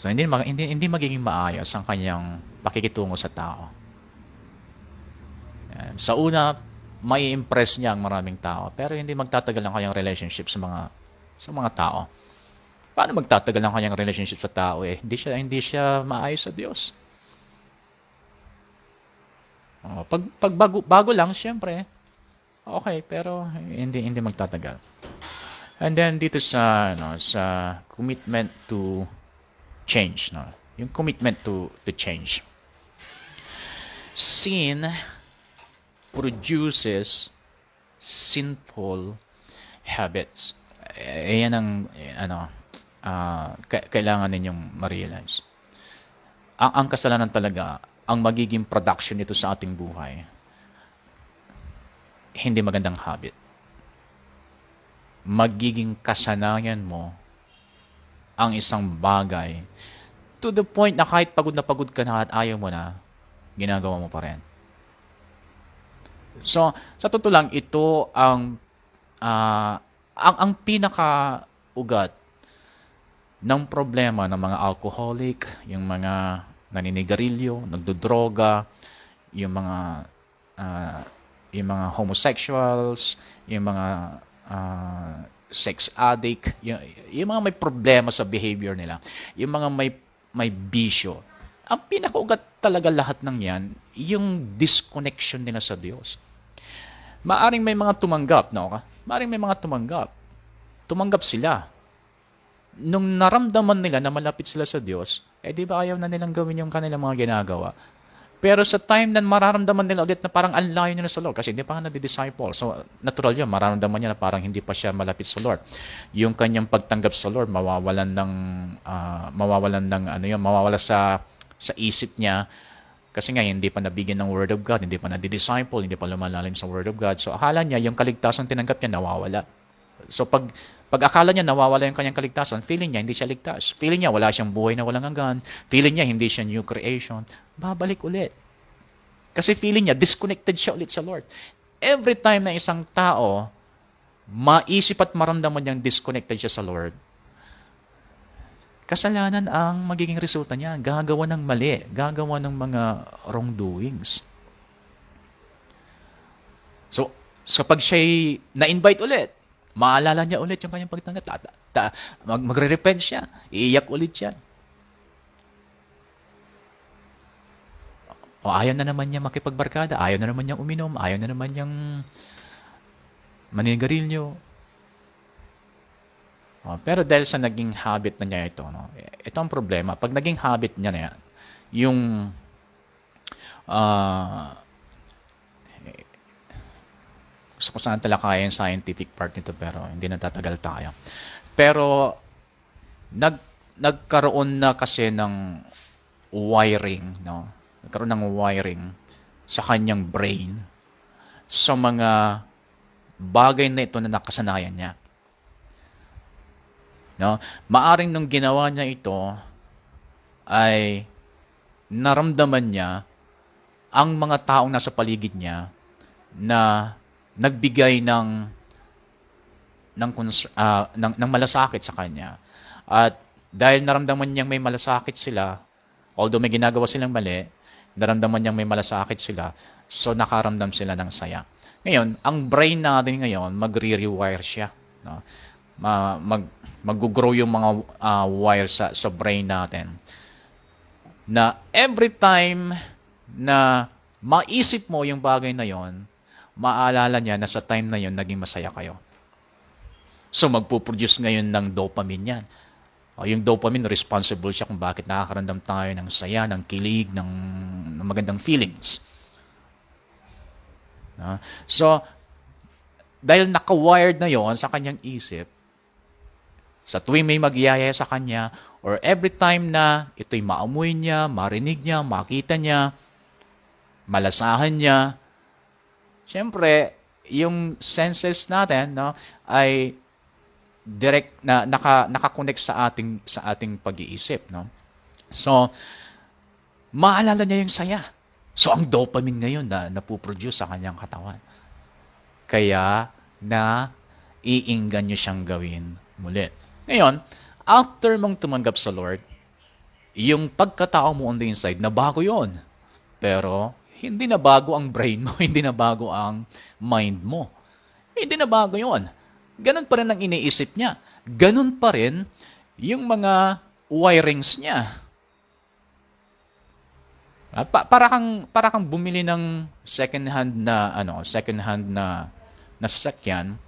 So hindi magiging maayos ang kanyang pakikitungo sa tao. Sa una, may impress niya ang maraming tao, pero hindi magtatagal ang kanyang relationship sa mga tao. Paano magtatagal ang kanyang relationship sa tao hindi siya maayos sa Diyos. Pag bago lang, syempre, okay, pero hindi magtatagal. And then dito sa commitment to change, yung commitment to change. Sin produces sinful habits. Yan ang kailangan ninyong ma-realize. Ang kasalanan talaga, ang magiging production nito sa ating buhay, hindi magandang habit. Magiging kasanayan mo ang isang bagay to the point na kahit pagod ka na at ayaw mo na, ginagawa mo pa rin. So, sa totoo lang, ito ang pinaka-ugat ng problema ng mga alcoholic, yung mga naninigarilyo, nagdodroga, yung mga homosexuals, yung mga sex addict, yung mga may problema sa behavior nila, yung mga may bisyo. Ang pinakaugat talaga lahat ng yan, yung disconnection nila sa Diyos. Maaring may mga tumanggap, Maaring may mga tumanggap. Tumanggap sila. Nung naramdaman nila na malapit sila sa Diyos, di ba ayaw na nilang gawin yung kanilang mga ginagawa? Pero sa time na mararamdaman nila ulit na parang ang layo nila sa Lord, kasi hindi pa nga nadi-disciple. So, natural yun, mararamdaman niya na parang hindi pa siya malapit sa Lord. Yung kanyang pagtanggap sa Lord, mawawala sa isip niya. Kasi nga, hindi pa nabigyan ng Word of God, hindi pa nadidisciple, hindi pa lumalalim sa Word of God. So, akala niya, yung kaligtasan tinanggap niya, nawawala. So, pag akala niya nawawala yung kanyang kaligtasan, feeling niya hindi siya ligtas. Feeling niya wala siyang buhay na walang hanggan. Feeling niya hindi siya new creation. Babalik ulit. Kasi feeling niya, disconnected siya ulit sa Lord. Every time na isang tao, maisip at maramdaman niyang disconnected siya sa Lord, kasalanan ang magiging resulta niya. Gagawa ng mali. Gagawa ng mga wrongdoings. So pag siya'y na-invite ulit, maalala niya ulit yung kanyang pagtanggap. Magre-repent siya. Iiyak ulit siya. O ayaw na naman niya makipagbarkada. Ayaw na naman niyang uminom. Ayaw na naman niyang manigarilyo. Pero dahil sa naging habit na niya ito, no, ito ang problema. Pag naging habit niya na yan, yung gusto ko sana talakayan yung scientific part nito pero hindi na tatagal tayo. Pero nagkaroon na kasi ng wiring, no? Nagkaroon ng wiring sa kanyang brain sa mga bagay na ito na nakasanayan niya. No? Maaring nung ginawa niya ito ay naramdaman niya ang mga taong nasa paligid niya na nagbigay ng malasakit sa kanya. At dahil naramdaman niyang may malasakit sila, although may ginagawa silang mali, naramdaman niyang may malasakit sila, so nakaramdam sila ng saya. Ngayon, ang brain natin ngayon, magre-rewire siya. No? Mag-grow yung mga wires sa brain natin. Na every time na maisip mo yung bagay na yon, maalala niya na sa time na yon naging masaya kayo. So magpuproduce ngayon ng dopamine yan. Yung dopamine, responsible siya kung bakit nakakaramdam tayo ng saya, ng kilig, ng magandang feelings. So, dahil naka-wired na yon sa kanyang isip, sa tuwing may magyayaya sa kanya, or every time na ito'y maamoy niya, marinig niya, makita niya, malasahan niya, siyempre, yung senses natin, no, ay direct na nakakonect sa ating pag-iisip, no. So maalala niya yung saya. So ang dopamine ngayon na napuproduce sa kanyang katawan. Kaya na iinggan niyo siyang gawin muli. Ngayon, after mong tumanggap sa Lord, yung pagkatao mo on the inside, nabago yon. Pero hindi na bago ang brain mo, hindi na bago ang mind mo. Hindi na bago yon. Ganun pa rin ang iniisip niya. Ganun pa rin yung mga wirings niya. Para kang bumili ng second hand na sasakyan,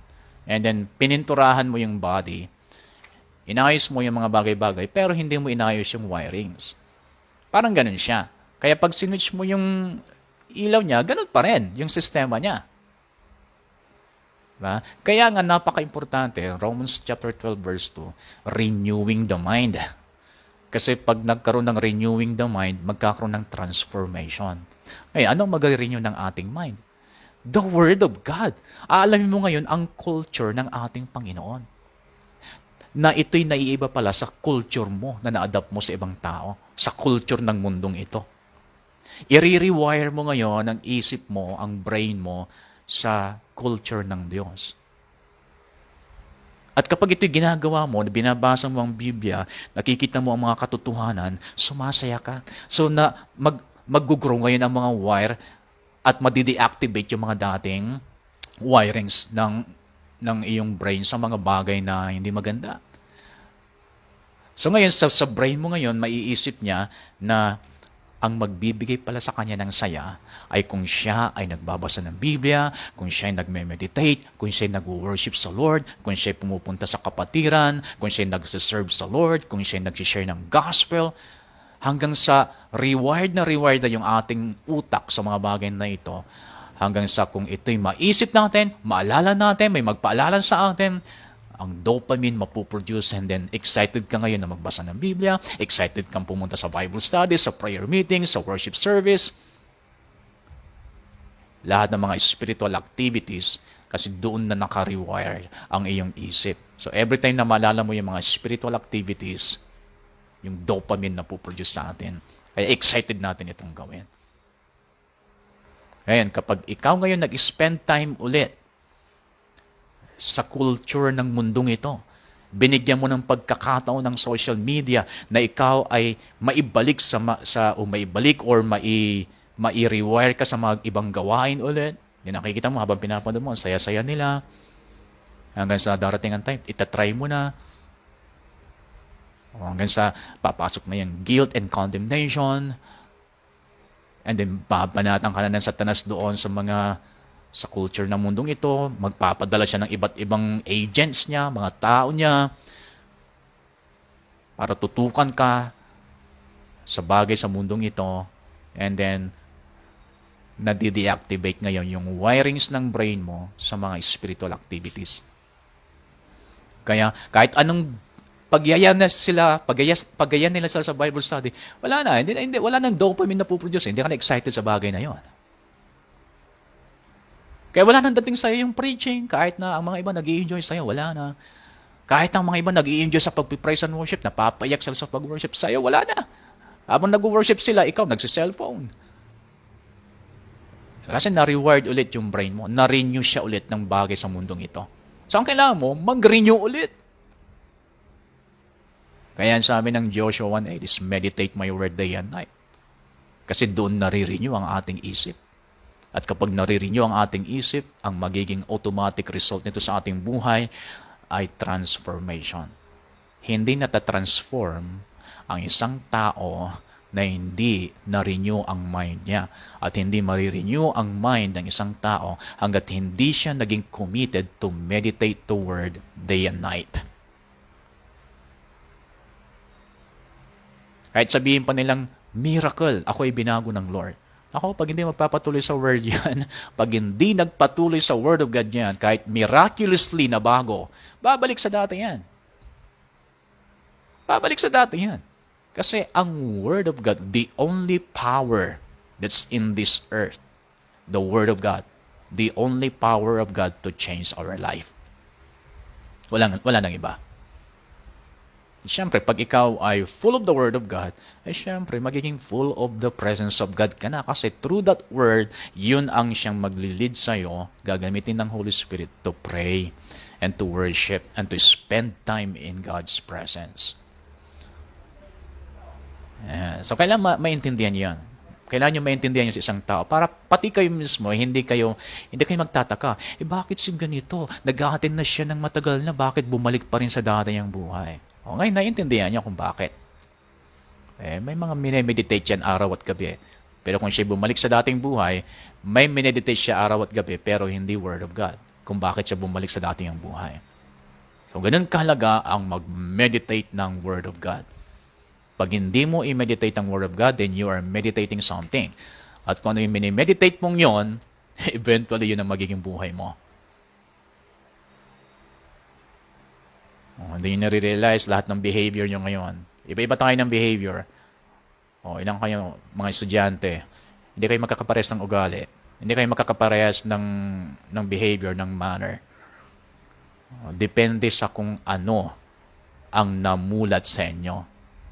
and then pininturahan mo yung body, inayos mo yung mga bagay-bagay, pero hindi mo inayos yung wirings. Parang ganun siya. Kaya pag sinwitch mo yung ilaw niya, ganun pa rin yung sistema niya. Diba? Kaya nga napaka-importante, Romans chapter 12 verse 2, renewing the mind. Kasi pag nagkaroon ng renewing the mind, magkakaroon ng transformation. Ngayon, anong mag-renew ng ating mind? The Word of God. Aalamin mo ngayon ang culture ng ating Panginoon. Na ito'y naiiba pala sa culture mo na na-adapt mo sa ibang tao, sa culture ng mundong ito. I-rewire mo ngayon ang isip mo, ang brain mo, sa culture ng Diyos. At kapag ito'y ginagawa mo, binabasa mo ang Biblia, nakikita mo ang mga katotohanan, sumasaya ka. So mag-grow ngayon ang mga wire at madi-deactivate yung mga dating wirings ng iyong brain sa mga bagay na hindi maganda. So ngayon, sa brain mo ngayon, maiisip niya na ang magbibigay pala sa kanya ng saya ay kung siya ay nagbabasa ng Biblia, kung siya ay nagme-meditate, kung siya ay nag-worship sa Lord, kung siya ay pumupunta sa kapatiran, kung siya ay nag-serve sa Lord, kung siya ay nag-share ng gospel, hanggang sa rewired na yung ating utak sa mga bagay na ito, hanggang sa kung ito'y maisip natin, maalala natin, may magpaalala sa atin, ang dopamine mapuproduce, and then excited ka ngayon na magbasa ng Biblia, excited kang pumunta sa Bible studies, sa prayer meetings, sa worship service. Lahat ng mga spiritual activities, kasi doon na naka-rewire ang iyong isip. So every time na maalala mo yung mga spiritual activities, yung dopamine na puproduce sa atin. Kaya excited natin itong gawin. Ngayon, kapag ikaw ngayon nag-spend time ulit sa culture ng mundong ito, binigyan mo ng pagkakataon ng social media na ikaw ay maibalik maibalik or mai-rewire ka sa mga ibang gawain ulit. Yan nakikita mo habang pinapanood mo, ang saya-saya nila. Hanggang sa darating ang time, itatry mo na. O hanggang sa papasok na yung guilt and condemnation. And then, babanatan ka na ng Satanas doon sa culture ng mundong ito. Magpapadala siya ng iba't ibang agents niya, mga tao niya, para tutukan ka sa bagay sa mundong ito. And then, nadi-deactivate ngayon yung wirings ng brain mo sa mga spiritual activities. Kaya, kahit anong pagyayan nila sa Bible study, wala na. Wala nang dopamine na puproduce. Hindi ka na excited sa bagay na yon. Kaya wala nang dating sa'yo yung preaching. Kahit na ang mga iba nag-i-enjoy sa'yo, wala na. Kahit ang mga iba nag-i-enjoy sa pag-praise and worship, napapayak sila sa pag-worship sa'yo, wala na. Habang nag-worship sila, ikaw nagsi-cellphone. Kasi na-reward ulit yung brain mo. Na-renew siya ulit ng bagay sa mundong ito. So, ang kailangan mo, mag-renew ulit. Kaya sabi ng Joshua 1:8 is meditate my word day and night. Kasi doon nare-renew ang ating isip. At kapag nare-renew ang ating isip, ang magiging automatic result nito sa ating buhay ay transformation. Hindi natatransform ang isang tao na hindi na-renew ang mind niya. At hindi marirenew ang mind ng isang tao hanggat hindi siya naging committed to meditate the word day and night. Kahit sabihin pa nilang, miracle, ako ay binago ng Lord. Ako, pag hindi magpapatuloy sa word yan, pag hindi nagpatuloy sa word of God yan, kahit miraculously na bago, babalik sa dati yan. Babalik sa dati yan. Kasi ang word of God, the only power that's in this earth, the word of God, the only power of God to change our life. Wala nang iba. Siyempre, pag ikaw ay full of the Word of God, ay siyempre, magiging full of the presence of God ka na. Kasi through that Word, yun ang siyang maglilid sa'yo, gagamitin ng Holy Spirit to pray and to worship and to spend time in God's presence. So, kailangan maintindihan yan. Kailangan nyo maintindihan yan sa isang tao para pati kayo mismo, hindi kayo magtataka. Bakit si ganito? Nag-a-attend na siya ng matagal na, bakit bumalik pa rin sa dati niyang buhay? O ngayon, naiintindihan niya kung bakit. May mga minimeditate yan araw at gabi. Pero kung siya bumalik sa dating buhay, may minimeditate siya araw at gabi, pero hindi Word of God. Kung bakit siya bumalik sa dating buhay. So, ganun kahalaga ang mag-meditate ng Word of God. Pag hindi mo i-meditate ang Word of God, then you are meditating something. At kung ano yung minimeditate mong yon, eventually yun ang magiging buhay mo. Hindi nyo nare-realize lahat ng behavior nyo ngayon. Iba-iba tayo ng behavior. Ilang kayo, mga estudyante, hindi kayo magkakaparehas ng ugali. Hindi kayo magkakaparehas ng behavior, ng manner. Depende sa kung ano ang namulat sa inyo.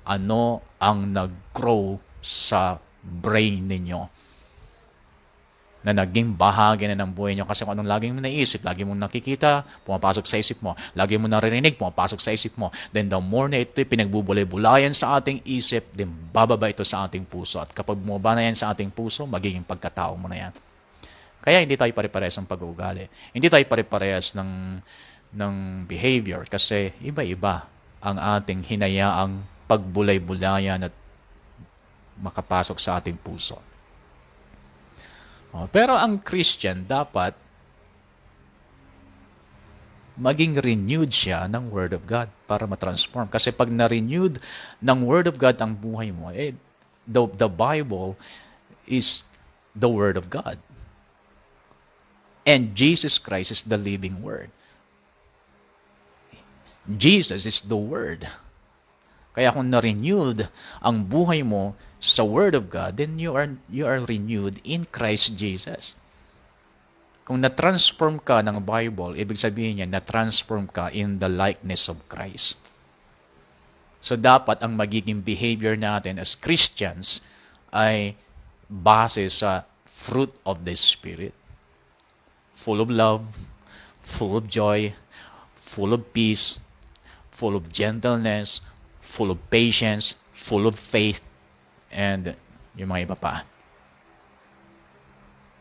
Ano ang nag-grow sa brain ninyo na naging bahagi na ng buhay nyo. Kasi kung anong laging mo naisip, lagi mong nakikita, pumapasok sa isip mo. Lagi mo naririnig, pumapasok sa isip mo. Then the more na ito'y pinagbubulay-bulayan sa ating isip, then bababa ito sa ating puso. At kapag bumaba na yan sa ating puso, magiging pagkatao mo na yan. Kaya hindi tayo pare-parehas ng pag-uugali. Hindi tayo pare-parehas ng behavior kasi iba-iba ang ating hinayaang pagbulay-bulayan at makapasok sa ating puso. Pero ang Christian dapat maging renewed siya ng Word of God para matransform. Kasi pag na-renewed ng Word of God ang buhay mo, the Bible is the Word of God. And Jesus Christ is the living Word. Jesus is the Word. Kaya kung na-renewed ang buhay mo sa Word of God, then you are renewed in Christ Jesus. Kung na-transform ka ng Bible, ibig sabihin niya, na-transform ka in the likeness of Christ. So dapat ang magiging behavior natin as Christians ay base sa fruit of the Spirit. Full of love, full of joy, full of peace, full of gentleness, full of patience, full of faith, and yung mga iba pa.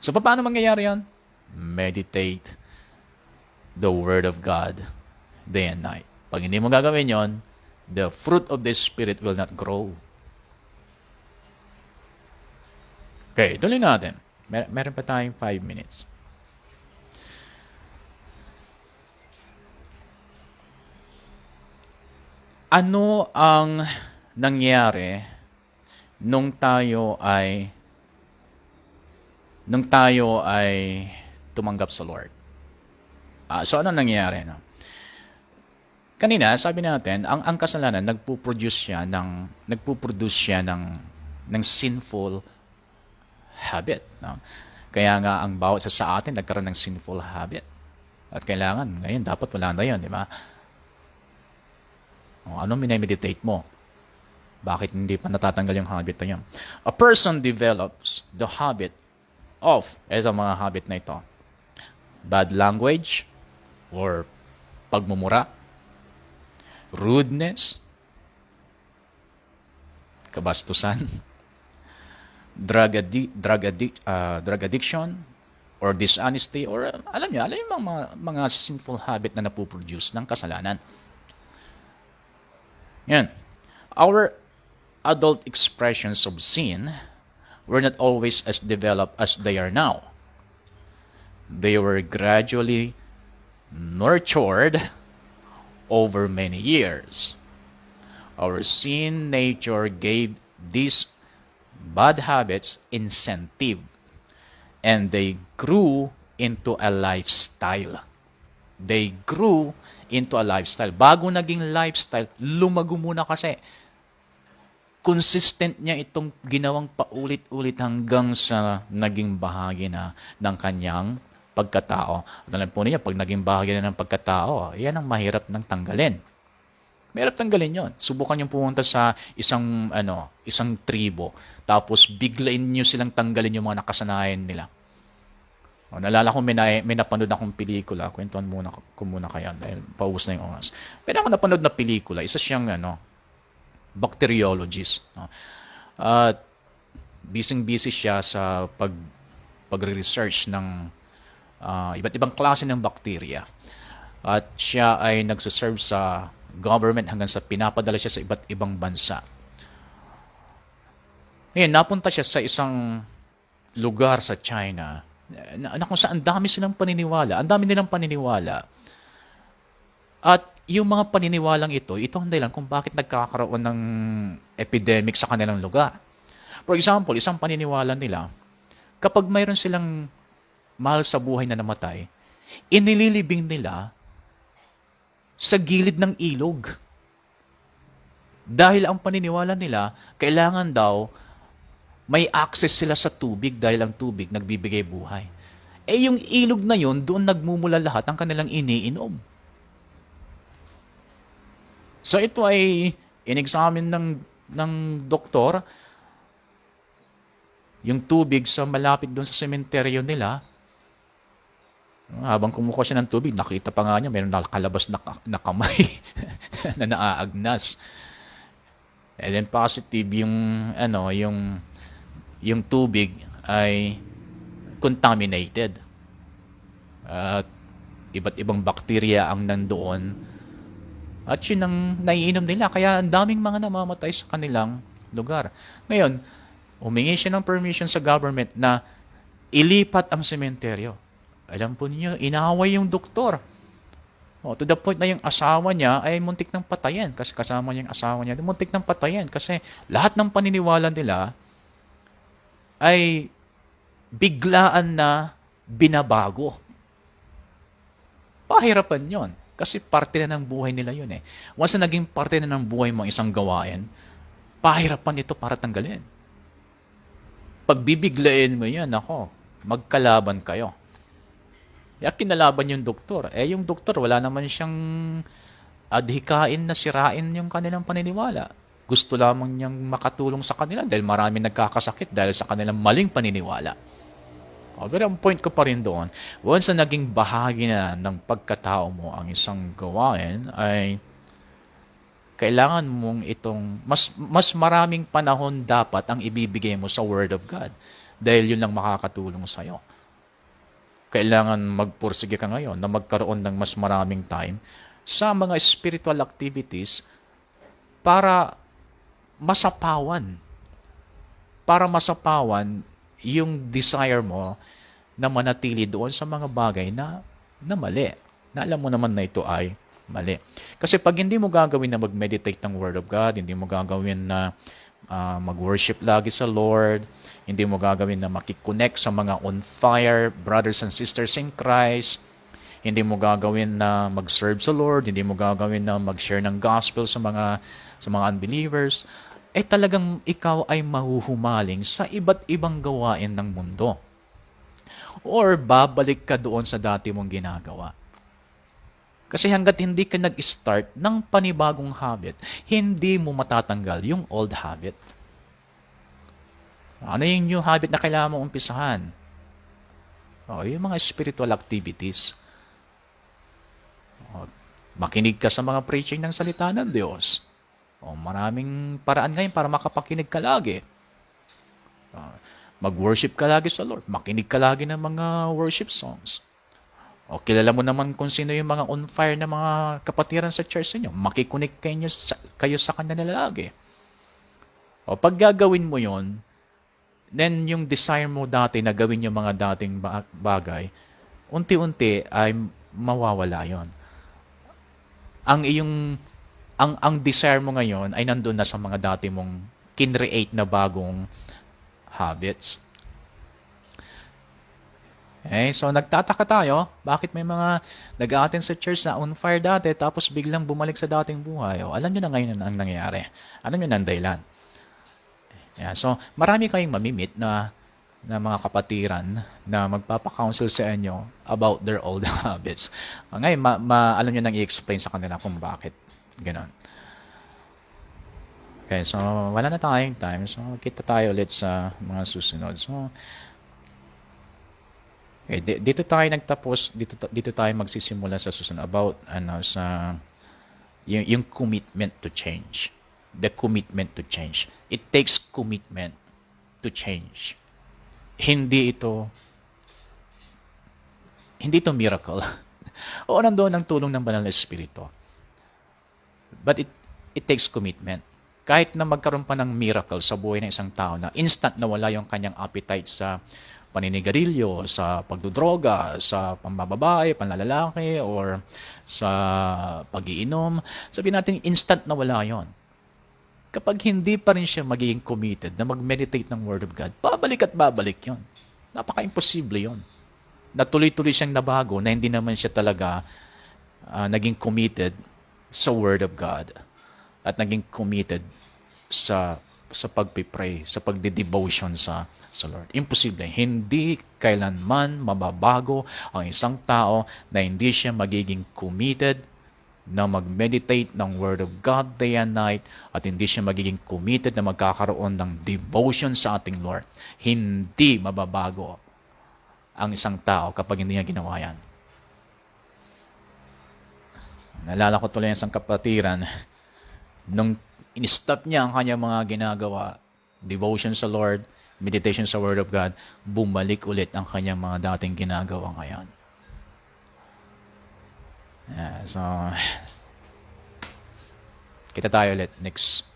So paano mangyayari yan? Meditate the Word of God day and night. Pag hindi mo gagawin yon, the fruit of the Spirit will not grow. Okay, tuloy natin. Meron pa tayong 5 minutes. Ano ang nangyari nung tayo ay tumanggap sa Lord? So ano nangyari? No? Kanina, sabi natin, ang kasalanan nagpo-produce siya ng sinful habit. No? Kaya nga ang bawat sa atin nagkaroon ng sinful habit. At kailangan, ngayon dapat wala na yun, di ba? Anong minimeditate mo? Bakit hindi pa natatanggal yung habit na yun? A person develops the habit of, ito mga habit na ito, bad language, or pagmumura, rudeness, kabastusan, drug addiction, or dishonesty, or alam yung mga sinful habit na napuproduce ng kasalanan. Yan. Our adult expressions of sin were not always as developed as they are now. They were gradually nurtured over many years. Our sin nature gave these bad habits incentive, and they grew into a lifestyle. They grew into a lifestyle. Bago naging lifestyle, lumago muna kasi. Consistent niya itong ginawang paulit-ulit hanggang sa naging bahagi na ng kanyang pagkatao. At alam po niya, pag naging bahagi na ng pagkatao, yan ang mahirap nang tanggalin. Mahirap tanggalin yon. Subukan niyong pumunta sa isang tribo, tapos biglain niyo silang tanggalin yung mga nakasanayan nila. Nalala ko may napanood akong pelikula. Kwentuhan ko muna kayo dahil paubos na yung oras. Pero ako napanood na pelikula. Isa siyang bacteriologist. At busy siya sa pagre-research ng iba't ibang klase ng bacteria. At siya ay nagsuserve sa government hanggang sa pinapadala siya sa iba't ibang bansa. Ngayon, napunta siya sa isang lugar sa China na kung saan dami silang paniniwala. Ang dami nilang paniniwala. At yung mga paniniwalang ito ang dahilan kung bakit nagkakaroon ng epidemic sa kanilang lugar. For example, isang paniniwala nila, kapag mayroon silang mahal sa buhay na namatay, inililibing nila sa gilid ng ilog. Dahil ang paniniwala nila, kailangan daw may access sila sa tubig dahil ang tubig nagbibigay buhay. Yung ilog na yun, doon nagmumula lahat ang kanilang iniinom. So ito ay in-examine ng doktor, yung tubig sa malapit doon sa sementeryo nila. Habang kumukuha siya ng tubig, nakita pa nga niya, mayroon nakalabas na kamay na naaagnas. And then positive yung tubig ay contaminated. At iba't ibang bakterya ang nandoon. At yun ang naiinom nila. Kaya ang daming mga namamatay sa kanilang lugar. Ngayon, humingi siya ng permission sa government na ilipat ang sementeryo. Alam po niyo, inaway yung doktor. To the point na yung asawa niya ay muntik ng patayan. Kasi kasama niya yung asawa niya, muntik ng patayan. Kasi lahat ng paniniwala nila ay biglaan na binabago. Pahirapan yon. Kasi parte na ng buhay nila yun eh. Once na naging parte na ng buhay mo ang isang gawain, pahirapan ito para tanggalin. Pag bibiglain mo yan, ako, magkalaban kayo. Kaya kinalaban yung doktor. Yung doktor, wala naman siyang adhikain na sirain yung kanilang paniniwala. Gusto lamang niyang makatulong sa kanila dahil marami nagkakasakit dahil sa kanilang maling paniniwala. Pero ang point ko pa rin doon, once na naging bahagi na ng pagkatao mo ang isang gawain, ay kailangan mong itong, mas maraming panahon dapat ang ibibigay mo sa Word of God. Dahil yun lang makakatulong sa'yo. Kailangan magpursige ka ngayon na magkaroon ng mas maraming time sa mga spiritual activities para masapawan. Para masapawan yung desire mo na manatili doon sa mga bagay na mali. Na alam mo naman na ito ay mali. Kasi pag hindi mo gagawin na mag-meditate ng Word of God, hindi mo gagawin na mag-worship lagi sa Lord, hindi mo gagawin na makikonnect sa mga on fire brothers and sisters in Christ, hindi mo gagawin na mag-serve sa Lord, hindi mo gagawin na mag-share ng gospel sa mga unbelievers, talagang ikaw ay mahuhumaling sa iba't ibang gawain ng mundo. Or babalik ka doon sa dati mong ginagawa. Kasi hanggat hindi ka nag-start ng panibagong habit, hindi mo matatanggal yung old habit. Ano yung new habit na kailangan mong umpisahan? Yung mga spiritual activities. Makinig ka sa mga preaching ng salita ng Diyos. Maraming paraan ngayon para makapakinig ka lagi. Mag-worship ka lagi sa Lord. Makinig ka lagi ng mga worship songs. Kilala mo naman kung sino yung mga on fire na mga kapatiran sa church ninyo. Makikunik kayo sa kanila lagi. Pag gagawin mo yon, then yung desire mo dati na gawin yung mga dating bagay, unti-unti ay mawawala yon. Ang desire mo ngayon ay nandun na sa mga dati mong kinreate na bagong habits. So nagtataka tayo, bakit may mga nag-a-attend sa church na on fire dati tapos biglang bumalik sa dating buhay? Alam nyo na ngayon ang nangyayari. Alam nyo na ang dahilan. So marami kayong mamimit na mga kapatiran na magpapakounsel sa inyo about their old habits. Ngayon, alam nyo nang i-explain sa kanila kung bakit. Ganon. Okay, so wala na tayong time. So kita tayo ulit sa mga susunod. So, dito tayo nagtapos, dito tayo magsisimula sa susunod about sa yung commitment to change. The commitment to change. It takes commitment to change. Hindi ito miracle. Nandoon ang tulong ng Banal na Espiritu. But it takes commitment. Kahit na magkaroon pa ng miracle sa buhay ng isang tao na instant na wala yung kanyang appetite sa paninigarilyo, sa pagdudroga, sa pambababae, panlalalaki, or sa pag-iinom, sabihin natin instant na wala yon. Kapag hindi pa rin siya magiging committed na mag-meditate ng Word of God, babalik at babalik yon. Napaka-imposible yon. Natuloy-tuloy siyang nabago na hindi naman siya talaga naging committed sa Word of God at naging committed sa pagpipray, sa pagde-devotion sa Lord. Imposible. Hindi kailanman mababago ang isang tao na hindi siya magiging committed na mag-meditate ng Word of God day and night at hindi siya magiging committed na magkakaroon ng devotion sa ating Lord. Hindi mababago ang isang tao kapag hindi niya ginawa yan. Naalala ko tuloy ang isang kapatiran, nung in-stop niya ang kanyang mga ginagawa, devotion sa Lord, meditation sa Word of God, bumalik ulit ang kanyang mga dating ginagawa ngayon. So, kita tayo ulit next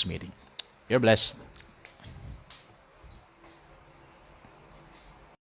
meeting. You're blessed.